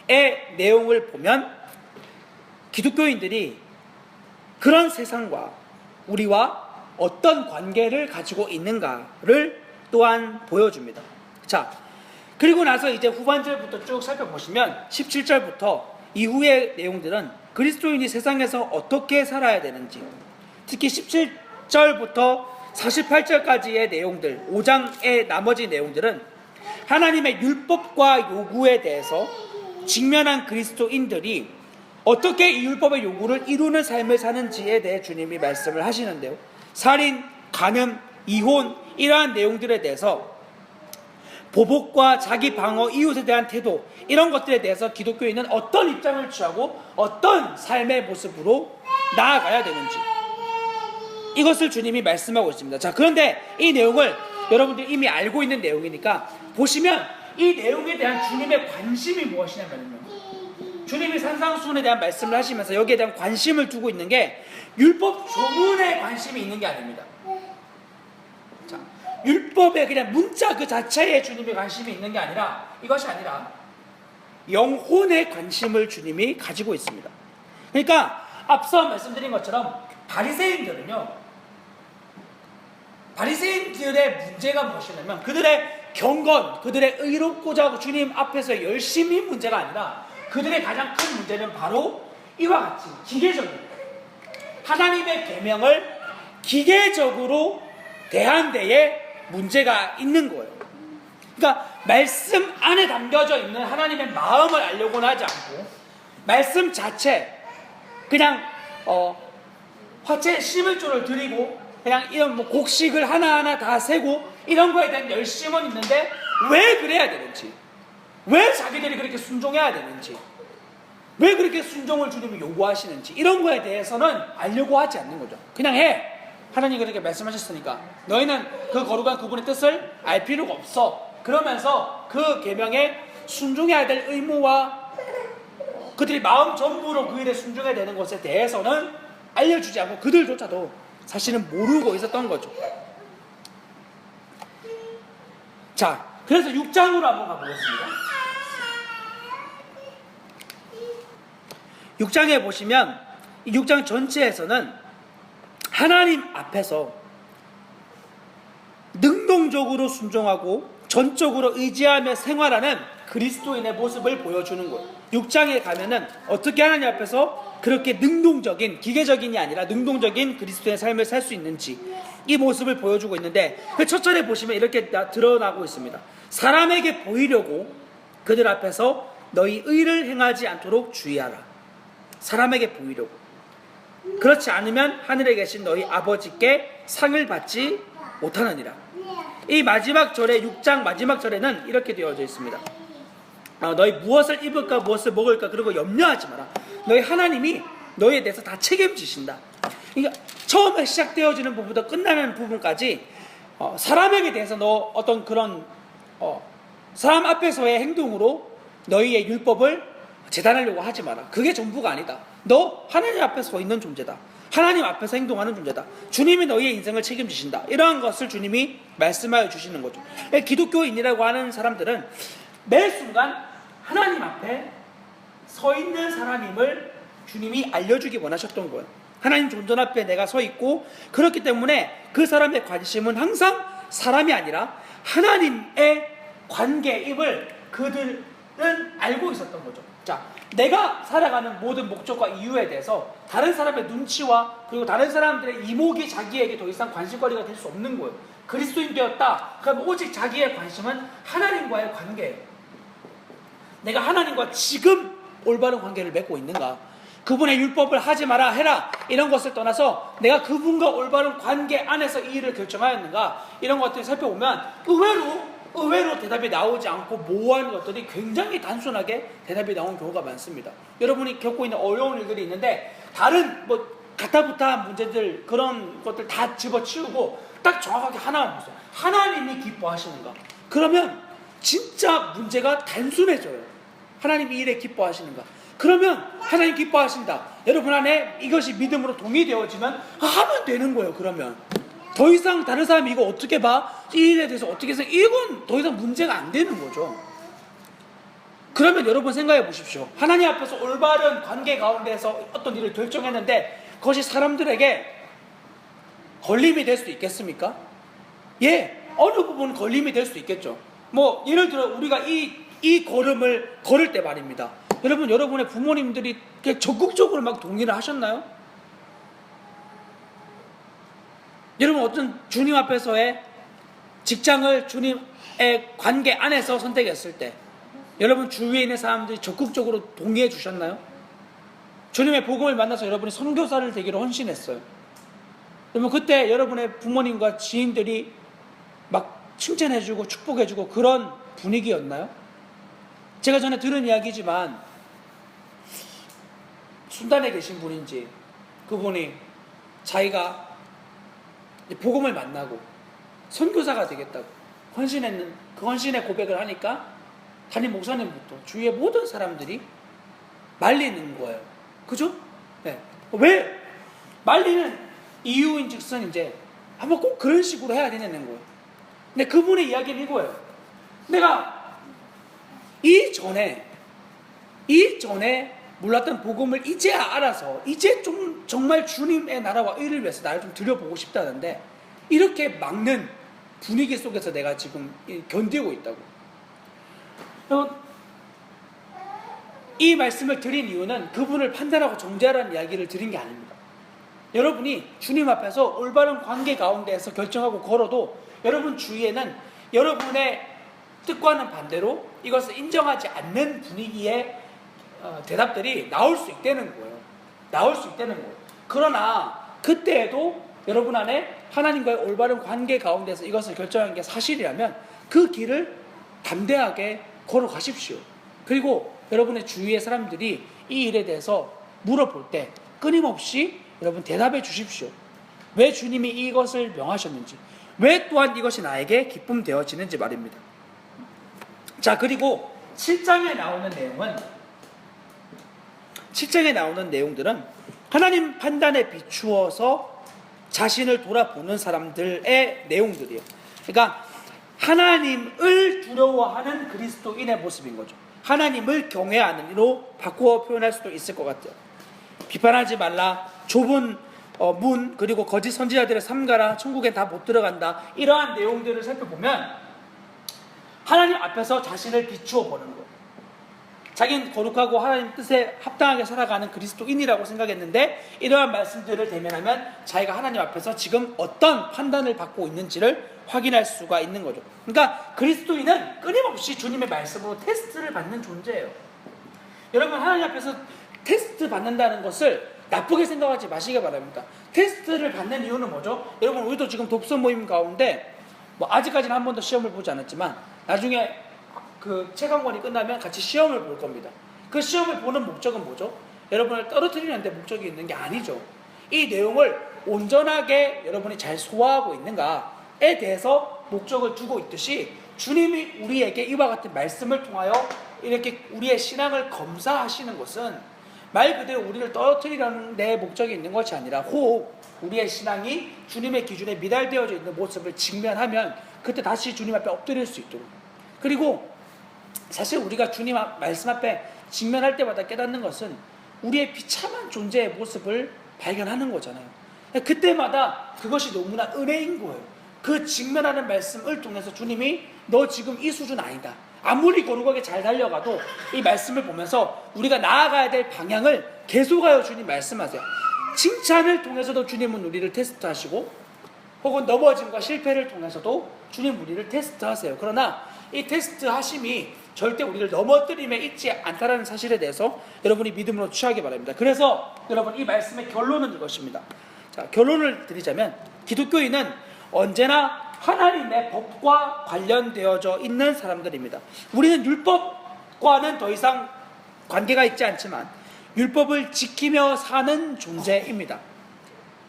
16절까지의 내용을 보면 기독교인들이 그런 세상과 우리와 어떤 관계를 가지고 있는가를 또한 보여줍니다. 자, 그리고 나서 이제 후반절부터 쭉 살펴보시면 17절부터 이후의 내용들은 그리스도인이 세상에서 어떻게 살아야 되는지, 특히 17절부터 48절까지의 내용들, 5장의 나머지 내용들은 하나님의 율법과 요구에 대해서 직면한 그리스도인들이 어떻게 이 율법의 요구를 이루는 삶을 사는지에 대해 주님이 말씀을 하시는데요. 살인, 간음, 이혼 이러한 내용들에 대해서 보복과 자기 방어, 이웃에 대한 태도 이런 것들에 대해서 기독교인은 어떤 입장을 취하고 어떤 삶의 모습으로 나아가야 되는지 이것을 주님이 말씀하고 있습니다. 자, 그런데 이 내용을 여러분들이 이미 알고 있는 내용이니까 보시면 이 내용에 대한 주님의 관심이 무엇이냐면요, 주님이 산상수훈에 대한 말씀을 하시면서 여기에 대한 관심을 두고 있는 게 율법 조문에 관심이 있는 게 아닙니다. 자, 율법의 그냥 문자 그 자체에 주님의 관심이 있는 게 아니라, 이것이 아니라 영혼의 관심을 주님이 가지고 있습니다. 그러니까 앞서 말씀드린 것처럼 바리새인들의 문제가 무엇이냐면 그들의 경건, 그들의 의롭고자 하고 주님 앞에서 열심히 문제가 아니라 그들의 가장 큰 문제는 바로 이와 같이 기계적인 하나님의 계명을 기계적으로 대한 데에 문제가 있는 거예요. 그러니까 말씀 안에 담겨져 있는 하나님의 마음을 알려고는 하지 않고 말씀 자체 그냥 화채 심을 줄을 드리고 그냥 이런 뭐 곡식을 하나하나 다 세고 이런 거에 대한 열심은 있는데 왜 그래야 되는지, 왜 자기들이 그렇게 순종해야 되는지, 왜 그렇게 순종을 주님이 요구하시는지 이런 거에 대해서는 알려고 하지 않는 거죠. 그냥 해. 하나님이 그렇게 말씀하셨으니까 너희는 그 거룩한 그분의 뜻을 알 필요가 없어. 그러면서 그 계명에 순종해야 될 의무와 그들이 마음 전부로 그 일에 순종해야 되는 것에 대해서는 알려주지 않고 그들조차도 사실은 모르고 있었던 거죠. 자, 그래서 6장으로 한번 가보겠습니다. 6장에 보시면 이 6장 전체에서는 하나님 앞에서 능동적으로 순종하고 전적으로 의지하며 생활하는 그리스도인의 모습을 보여주는 거예요. 6장에 가면은 어떻게 하나님 앞에서 그렇게 능동적인, 기계적인이 아니라 능동적인 그리스도의 삶을 살 수 있는지 이 모습을 보여주고 있는데 그 첫 절에 보시면 이렇게 드러나고 있습니다. 사람에게 보이려고 그들 앞에서 너희 의를 행하지 않도록 주의하라. 사람에게 보이려고. 그렇지 않으면 하늘에 계신 너희 아버지께 상을 받지 못하느니라. 이 마지막 절에 6장 마지막 절에는 이렇게 되어져 있습니다. 너희 무엇을 입을까 무엇을 먹을까 그리고 염려하지 마라. 너희 하나님이 너희에 대해서 다 책임지신다. 그러니까 처음에 시작되어지는 부분부터 끝나는 부분까지 사람에게 대해서 너 어떤 그런 사람 앞에서의 행동으로 너희의 율법을 재단하려고 하지 마라. 그게 전부가 아니다. 너 하나님 앞에 서 있는 존재다. 하나님 앞에서 행동하는 존재다. 주님이 너희의 인생을 책임지신다. 이러한 것을 주님이 말씀하여 주시는 거죠. 기독교인이라고 하는 사람들은 매 순간 하나님 앞에 서 있는 사람임을 주님이 알려주기 원하셨던 거예요. 하나님 존전 앞에 내가 서 있고 그렇기 때문에 그 사람의 관심은 항상 사람이 아니라 하나님의 관계임을 그들은 알고 있었던 거죠. 자, 내가 살아가는 모든 목적과 이유에 대해서 다른 사람의 눈치와 그리고 다른 사람들의 이목이 자기에게 더 이상 관심거리가 될 수 없는 거예요. 그리스도인 되었다. 그럼 오직 자기의 관심은 하나님과의 관계예요. 내가 하나님과 지금 올바른 관계를 맺고 있는가? 그분의 율법을 하지 마라 해라 이런 것을 떠나서 내가 그분과 올바른 관계 안에서 이 일을 결정하였는가 이런 것들을 살펴보면 의외로 대답이 나오지 않고 모호한 것들이 굉장히 단순하게 대답이 나오는 경우가 많습니다. 여러분이 겪고 있는 어려운 일들이 있는데 다른 가타부타한 문제들 그런 것들 다 집어치우고 딱 정확하게 하나만 보세요. 하나님이 기뻐하시는가? 그러면 진짜 문제가 단순해져요. 하나님이 이 일에 기뻐하시는가? 그러면 하나님 기뻐하신다. 여러분 안에 이것이 믿음으로 동의되어지면 하면 되는 거예요. 그러면 더 이상 다른 사람이 이거 어떻게 봐? 이 일에 대해서 어떻게 생각해? 이건 더 이상 문제가 안 되는 거죠. 그러면 여러분 생각해 보십시오. 하나님 앞에서 올바른 관계 가운데서 어떤 일을 결정했는데 그것이 사람들에게 걸림이 될 수 있겠습니까? 예, 어느 부분 걸림이 될 수 있겠죠. 예를 들어 우리가 이 걸음을 걸을 때 말입니다. 여러분의 부모님들이 적극적으로 막 동의를 하셨나요? 여러분 어떤 주님 앞에서의 직장을 주님의 관계 안에서 선택했을 때 여러분 주위에 있는 사람들이 적극적으로 동의해 주셨나요? 주님의 복음을 만나서 여러분이 선교사를 되기로 헌신했어요. 그러면 그때 여러분의 부모님과 지인들이 막 칭찬해주고 축복해주고 그런 분위기였나요? 제가 전에 들은 이야기지만 순단에 계신 분인지 그분이 자기가 복음을 만나고 선교사가 되겠다고 헌신했는 그 헌신의 고백을 하니까 담임 목사님부터 주위의 모든 사람들이 말리는 거예요. 그죠? 네. 왜 말리는 이유인즉슨 이제 한번 꼭 그런 식으로 해야 되는 거예요. 근데 그분의 이야기는 이거예요. 내가 이전에 몰랐던 복음을 이제 알아서 이제 좀 정말 주님의 나라와 의를 위해서 나를 좀 드려보고 싶다는데 이렇게 막는 분위기 속에서 내가 지금 견디고 있다고. 이 말씀을 드린 이유는 그분을 판단하고 정죄하라는 이야기를 드린 게 아닙니다. 여러분이 주님 앞에서 올바른 관계 가운데에서 결정하고 걸어도 여러분 주위에는 여러분의 뜻과는 반대로 이것을 인정하지 않는 분위기의 대답들이 나올 수 있다는 거예요. 그러나 그때에도 여러분 안에 하나님과의 올바른 관계 가운데서 이것을 결정한 게 사실이라면 그 길을 담대하게 걸어가십시오. 그리고 여러분의 주위의 사람들이 이 일에 대해서 물어볼 때 끊임없이 여러분 대답해 주십시오. 왜 주님이 이것을 명하셨는지, 왜 또한 이것이 나에게 기쁨 되어지는지 말입니다. 자, 그리고 7장에 나오는 내용들은 하나님 판단에 비추어서 자신을 돌아보는 사람들의 내용들이에요. 그러니까 하나님을 두려워하는 그리스도인의 모습인 거죠. 하나님을 경외하는 이로 바꾸어 표현할 수도 있을 것 같아요. 비판하지 말라, 좁은 문, 그리고 거짓 선지자들의 삼가라, 천국엔 다 못 들어간다, 이러한 내용들을 살펴보면 하나님 앞에서 자신을 비추어 보는 거예요. 자기는 거룩하고 하나님 뜻에 합당하게 살아가는 그리스도인이라고 생각했는데 이러한 말씀들을 대면하면 자기가 하나님 앞에서 지금 어떤 판단을 받고 있는지를 확인할 수가 있는 거죠. 그러니까 그리스도인은 끊임없이 주님의 말씀으로 테스트를 받는 존재예요. 여러분, 하나님 앞에서 테스트 받는다는 것을 나쁘게 생각하지 마시기 바랍니다. 테스트를 받는 이유는 뭐죠? 여러분, 우리도 지금 돕선 모임 가운데 아직까지는 한 번도 시험을 보지 않았지만 나중에 그 체감관이 끝나면 같이 시험을 볼 겁니다. 그 시험을 보는 목적은 뭐죠? 여러분을 떨어뜨리는 데 목적이 있는 게 아니죠. 이 내용을 온전하게 여러분이 잘 소화하고 있는가에 대해서 목적을 두고 있듯이 주님이 우리에게 이와 같은 말씀을 통하여 이렇게 우리의 신앙을 검사하시는 것은 말 그대로 우리를 떨어뜨리려는 데 목적이 있는 것이 아니라 혹 우리의 신앙이 주님의 기준에 미달되어져 있는 모습을 직면하면 그때 다시 주님 앞에 엎드릴 수 있도록. 그리고 사실 우리가 주님 말씀 앞에 직면할 때마다 깨닫는 것은 우리의 비참한 존재의 모습을 발견하는 거잖아요. 그때마다 그것이 너무나 은혜인 거예요. 그 직면하는 말씀을 통해서 주님이 너 지금 이 수준 아니다. 아무리 거룩하게 잘 달려가도 이 말씀을 보면서 우리가 나아가야 될 방향을 계속하여 주님 말씀하세요. 칭찬을 통해서도 주님은 우리를 테스트하시고 혹은 넘어짐과 실패를 통해서도 주님 우리를 테스트하세요. 그러나 이 테스트하심이 절대 우리를 넘어뜨림에 있지 않다는 사실에 대해서 여러분이 믿음으로 취하기 바랍니다. 그래서 여러분, 이 말씀의 결론은 이것입니다. 자, 결론을 드리자면 기독교인은 언제나 하나님의 법과 관련되어져 있는 사람들입니다. 우리는 율법과는 더 이상 관계가 있지 않지만 율법을 지키며 사는 존재입니다.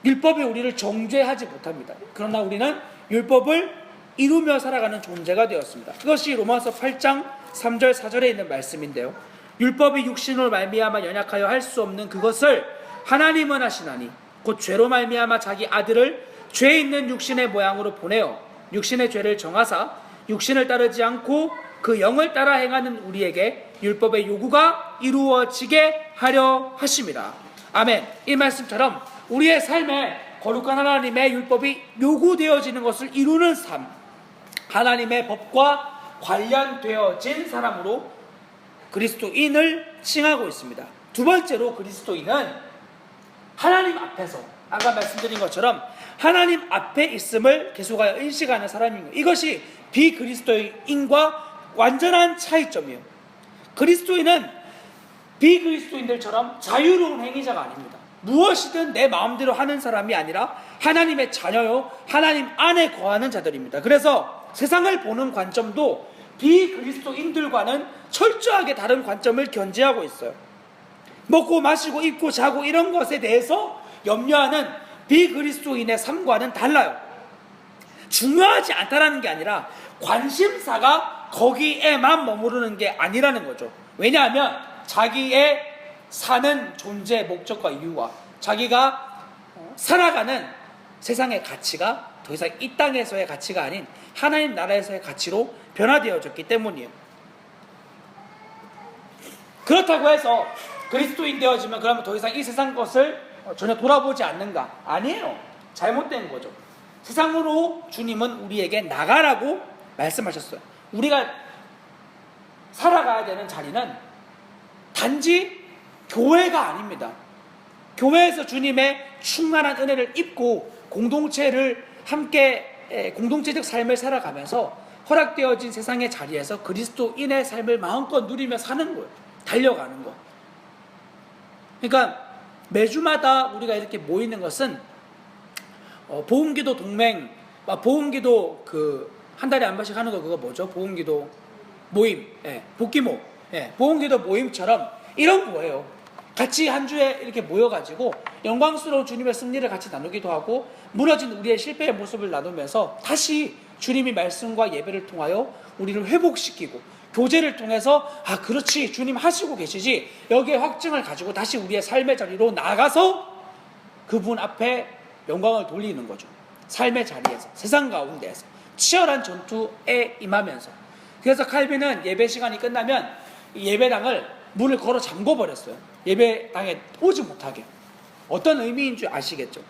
율법이 우리를 정죄하지 못합니다. 그러나 우리는 율법을 이루며 살아가는 존재가 되었습니다. 그것이 로마서 8장 3절 4절에 있는 말씀인데요. 율법이 육신으로 말미암아 연약하여 할 수 없는 그것을 하나님은 하시나니 곧 죄로 말미암아 자기 아들을 죄 있는 육신의 모양으로 보내어 육신의 죄를 정하사 육신을 따르지 않고 그 영을 따라 행하는 우리에게 율법의 요구가 이루어지게 하려 하심이라. 아멘. 이 말씀처럼 우리의 삶에 거룩한 하나님의 율법이 요구되어지는 것을 이루는 삶, 하나님의 법과 관련되어진 사람으로 그리스도인을 칭하고 있습니다. 두 번째로 그리스도인은 하나님 앞에서 아까 말씀드린 것처럼 하나님 앞에 있음을 계속하여 인식하는 사람입니다. 이것이 비그리스도인과 완전한 차이점이에요. 그리스도인은 비그리스도인들처럼 자유로운 행위자가 아닙니다. 무엇이든 내 마음대로 하는 사람이 아니라 하나님의 자녀요, 하나님 안에 거하는 자들입니다. 그래서 세상을 보는 관점도 비그리스도인들과는 철저하게 다른 관점을 견지하고 있어요. 먹고 마시고 입고 자고 이런 것에 대해서 염려하는 비그리스도인의 삶과는 달라요. 중요하지 않다라는 게 아니라 관심사가 거기에만 머무르는 게 아니라는 거죠. 왜냐하면 자기의 사는 존재 목적과 이유와 자기가 살아가는 세상의 가치가 더 이상 이 땅에서의 가치가 아닌 하나님 나라에서의 가치로 변화되어졌기 때문이에요. 그렇다고 해서 그리스도인 되어지면 그러면 더 이상 이 세상 것을 전혀 돌아보지 않는가? 아니에요. 잘못된 거죠. 세상으로 주님은 우리에게 나가라고 말씀하셨어요. 우리가 살아가야 되는 자리는 단지 교회가 아닙니다. 교회에서 주님의 충만한 은혜를 입고 공동체를 함께 공동체적 삶을 살아가면서 허락되어진 세상의 자리에서 그리스도인의 삶을 마음껏 누리며 사는 거예요. 달려가는 거. 그러니까 매주마다 우리가 이렇게 모이는 것은 보험기도 동맹, 보험기도 한 달에 한 번씩 하는 거 그거 뭐죠? 보험기도 모임, 복기모, 보험기도 모임처럼 이런 거예요. 같이 한 주에 이렇게 모여가지고 영광스러운 주님의 승리를 같이 나누기도 하고 무너진 우리의 실패의 모습을 나누면서 다시 주님이 말씀과 예배를 통하여 우리를 회복시키고 교제를 통해서 그렇지 주님 하시고 계시지 여기에 확증을 가지고 다시 우리의 삶의 자리로 나가서 그분 앞에 영광을 돌리는 거죠. 삶의 자리에서 세상 가운데에서 치열한 전투에 임하면서. 그래서 칼빈은 예배 시간이 끝나면 예배당을 문을 걸어 잠궈버렸어요. 예배당에 오지 못하게. 어떤 의미인 줄 아시겠죠?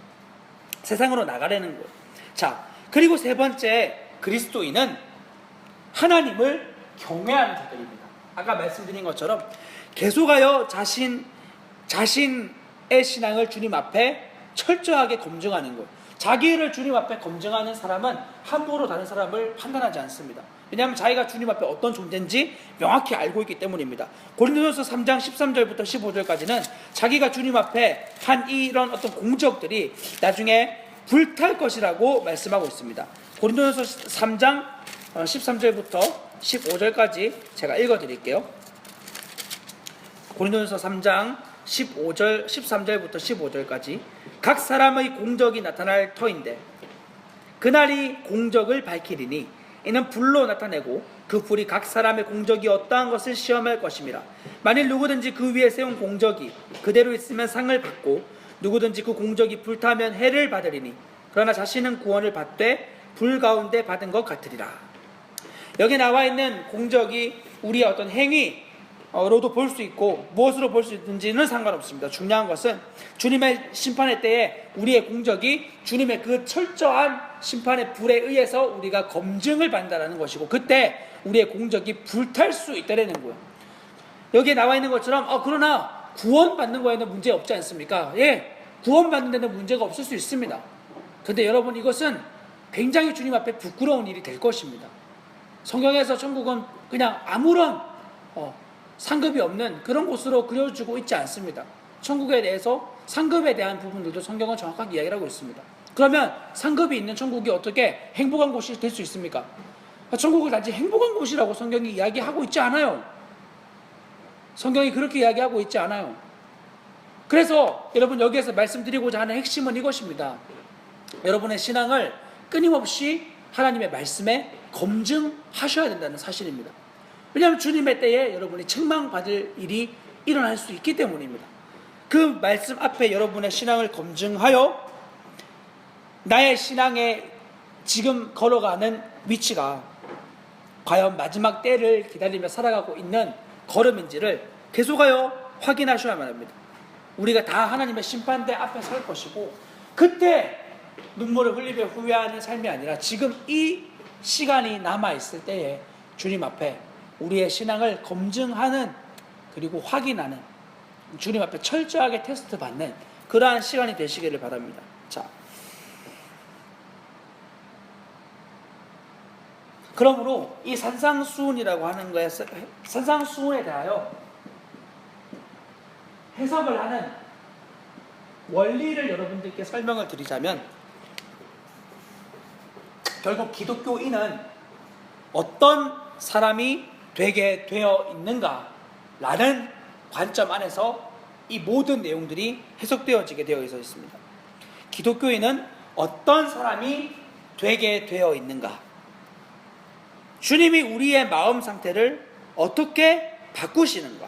세상으로 나가려는 거예요. 자, 그리고 세 번째, 그리스도인은 하나님을 경외하는 자들입니다. 아까 말씀드린 것처럼 계속하여 자신의 신앙을 주님 앞에 철저하게 검증하는 거예요. 자기를 주님 앞에 검증하는 사람은 함부로 다른 사람을 판단하지 않습니다. 왜냐하면 자기가 주님 앞에 어떤 존재인지 명확히 알고 있기 때문입니다. 고린도전서 3장 13절부터 15절까지는 자기가 주님 앞에 한 이런 어떤 공적들이 나중에 불탈 것이라고 말씀하고 있습니다. 고린도전서 3장 13절부터 15절까지 제가 읽어드릴게요. 고린도전서 3장 13절부터 15절까지 각 사람의 공적이 나타날 터인데 그날이 공적을 밝히리니 이는 불로 나타내고 그 불이 각 사람의 공적이 어떠한 것을 시험할 것임이라. 만일 누구든지 그 위에 세운 공적이 그대로 있으면 상을 받고 누구든지 그 공적이 불타면 해를 받으리니 그러나 자신은 구원을 받되 불 가운데 받은 것 같으리라. 여기 나와 있는 공적이 우리의 어떤 행위로도 볼 수 있고 무엇으로 볼 수 있는지는 상관없습니다. 중요한 것은 주님의 심판의 때에 우리의 공적이 주님의 그 철저한 심판의 불에 의해서 우리가 검증을 받는다는 것이고 그때 우리의 공적이 불탈 수 있다는 거예요. 여기에 나와 있는 것처럼 그러나 구원받는 거에는 문제 없지 않습니까? 구원받는 데는 문제가 없을 수 있습니다. 그런데 여러분 이것은 굉장히 주님 앞에 부끄러운 일이 될 것입니다. 성경에서 천국은 그냥 아무런 상급이 없는 그런 곳으로 그려주고 있지 않습니다. 천국에 대해서 상급에 대한 부분들도 성경은 정확하게 이야기를 하고 있습니다. 그러면 상급이 있는 천국이 어떻게 행복한 곳이 될 수 있습니까? 천국을 단지 행복한 곳이라고 성경이 이야기하고 있지 않아요. 성경이 그렇게 이야기하고 있지 않아요. 그래서 여러분 여기에서 말씀드리고자 하는 핵심은 이것입니다. 여러분의 신앙을 끊임없이 하나님의 말씀에 검증하셔야 된다는 사실입니다. 왜냐하면 주님의 때에 여러분이 책망받을 일이 일어날 수 있기 때문입니다. 그 말씀 앞에 여러분의 신앙을 검증하여 나의 신앙의 지금 걸어가는 위치가 과연 마지막 때를 기다리며 살아가고 있는 걸음인지를 계속하여 확인하셔야만 합니다. 우리가 다 하나님의 심판대 앞에 설 것이고 그때 눈물을 흘리며 후회하는 삶이 아니라 지금 이 시간이 남아있을 때에 주님 앞에 우리의 신앙을 검증하는 그리고 확인하는 주님 앞에 철저하게 테스트 받는 그러한 시간이 되시기를 바랍니다. 자, 그러므로 이 산상수훈이라고 하는 거에 산상수훈에 대하여 해석을 하는 원리를 여러분들께 설명을 드리자면, 결국 기독교인은 어떤 사람이 되게 되어 있는가라는 관점 안에서 이 모든 내용들이 해석되어지게 되어 있습니다. 기독교인은 어떤 사람이 되게 되어 있는가? 주님이 우리의 마음 상태를 어떻게 바꾸시는가?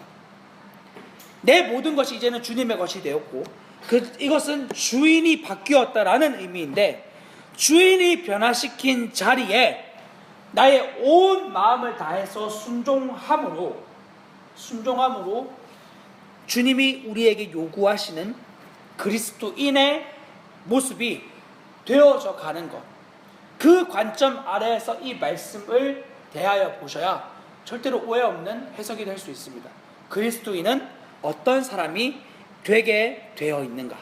내 모든 것이 이제는 주님의 것이 되었고, 이것은 주인이 바뀌었다라는 의미인데, 주인이 변화시킨 자리에 나의 온 마음을 다해서 순종함으로 주님이 우리에게 요구하시는 그리스도인의 모습이 되어져 가는 것, 그 관점 아래에서 이 말씀을 대하여 보셔야 절대로 오해 없는 해석이 될 수 있습니다. 그리스도인은 어떤 사람이 되게 되어 있는가?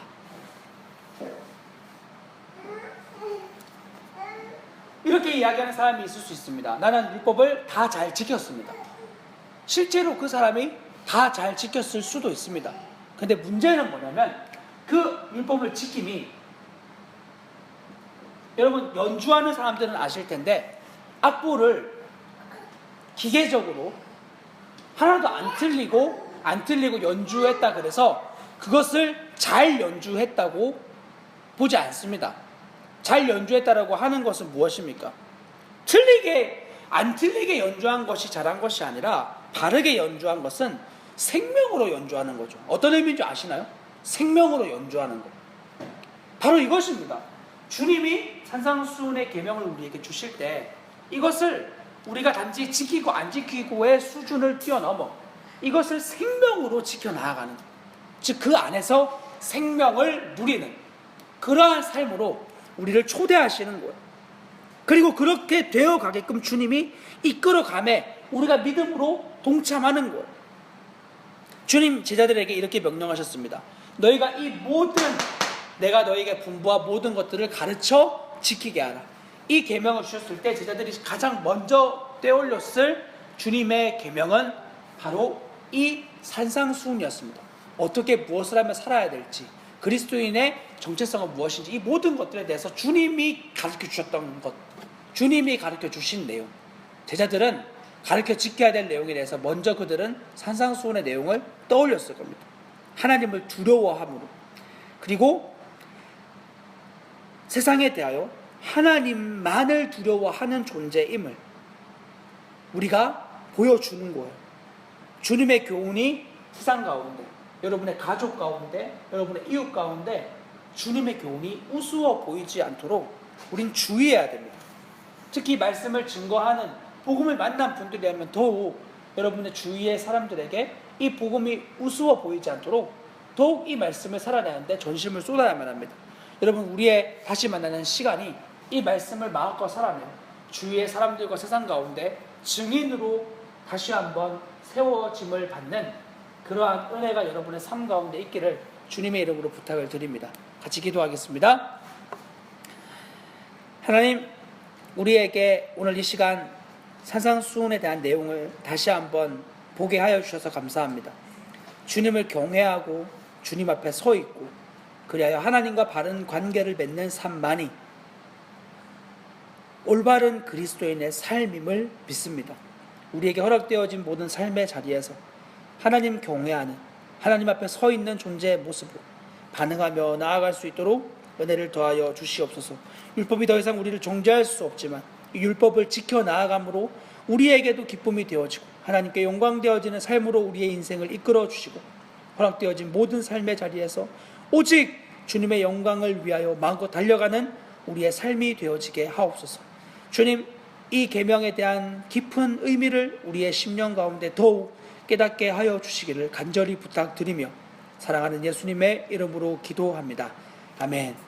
이렇게 이야기하는 사람이 있을 수 있습니다. 나는 율법을 다 잘 지켰습니다. 실제로 그 사람이 다 잘 지켰을 수도 있습니다. 근데 문제는 뭐냐면, 그 율법을 지킴이, 여러분 연주하는 사람들은 아실 텐데, 악보를 기계적으로 하나도 안 틀리고 연주했다 그래서 그것을 잘 연주했다고 보지 않습니다. 잘 연주했다라고 하는 것은 무엇입니까? 안 틀리게 연주한 것이 잘한 것이 아니라, 바르게 연주한 것은 생명으로 연주하는 거죠. 어떤 의미인지 아시나요? 생명으로 연주하는 것. 바로 이것입니다. 주님이 산상수훈의 계명을 우리에게 주실 때, 이것을 우리가 단지 지키고 안 지키고의 수준을 뛰어넘어 이것을 생명으로 지켜나가는, 즉 그 안에서 생명을 누리는 그러한 삶으로 우리를 초대하시는 거예요. 그리고 그렇게 되어가게끔 주님이 이끌어가매 우리가 믿음으로 동참하는 거예요. 주님 제자들에게 이렇게 명령하셨습니다. 너희가 이 모든, 내가 너희에게 분부한 모든 것들을 가르쳐 지키게 하라. 이 계명을 주셨을 때 제자들이 가장 먼저 떼올렸을 주님의 계명은 바로 이 산상수훈이었습니다. 어떻게 무엇을 하면 살아야 될지, 그리스도인의 정체성은 무엇인지, 이 모든 것들에 대해서 주님이 가르쳐 주셨던 것, 주님이 가르쳐 주신 내용, 제자들은 가르쳐 지켜야 될 내용에 대해서 먼저 그들은 산상수훈의 내용을 떠올렸을 겁니다. 하나님을 두려워함으로, 그리고 세상에 대하여 하나님만을 두려워하는 존재임을 우리가 보여주는 거예요. 주님의 교훈이 세상 가운데, 여러분의 가족 가운데, 여러분의 이웃 가운데 주님의 교훈이 우스워 보이지 않도록 우린 주의해야 됩니다. 특히 말씀을 증거하는, 복음을 만난 분들이라면 더욱 여러분의 주위의 사람들에게 이 복음이 우스워 보이지 않도록 더욱 이 말씀을 살아내는데 전심을 쏟아야만 합니다. 여러분, 우리의 다시 만나는 시간이 이 말씀을 마음껏 살아내는 주위의 사람들과 세상 가운데 증인으로 다시 한번 세워짐을 받는 그러한 은혜가 여러분의 삶 가운데 있기를 주님의 이름으로 부탁을 드립니다. 같이 기도하겠습니다. 하나님, 우리에게 오늘 이 시간 산상수훈에 대한 내용을 다시 한번 보게 하여 주셔서 감사합니다. 주님을 경외하고 주님 앞에 서 있고, 그리하여 하나님과 바른 관계를 맺는 삶만이 올바른 그리스도인의 삶임을 믿습니다. 우리에게 허락되어진 모든 삶의 자리에서 하나님 경외하는, 하나님 앞에 서 있는 존재의 모습으로 반응하며 나아갈 수 있도록 은혜를 더하여 주시옵소서. 율법이 더 이상 우리를 정죄할 수 없지만 이 율법을 지켜 나아감으로 우리에게도 기쁨이 되어지고 하나님께 영광되어지는 삶으로 우리의 인생을 이끌어 주시고, 허락되어진 모든 삶의 자리에서 오직 주님의 영광을 위하여 마음껏 달려가는 우리의 삶이 되어지게 하옵소서. 주님, 이 계명에 대한 깊은 의미를 우리의 심령 가운데 더욱 깨닫게 하여 주시기를 간절히 부탁드리며 사랑하는 예수님의 이름으로 기도합니다. 아멘.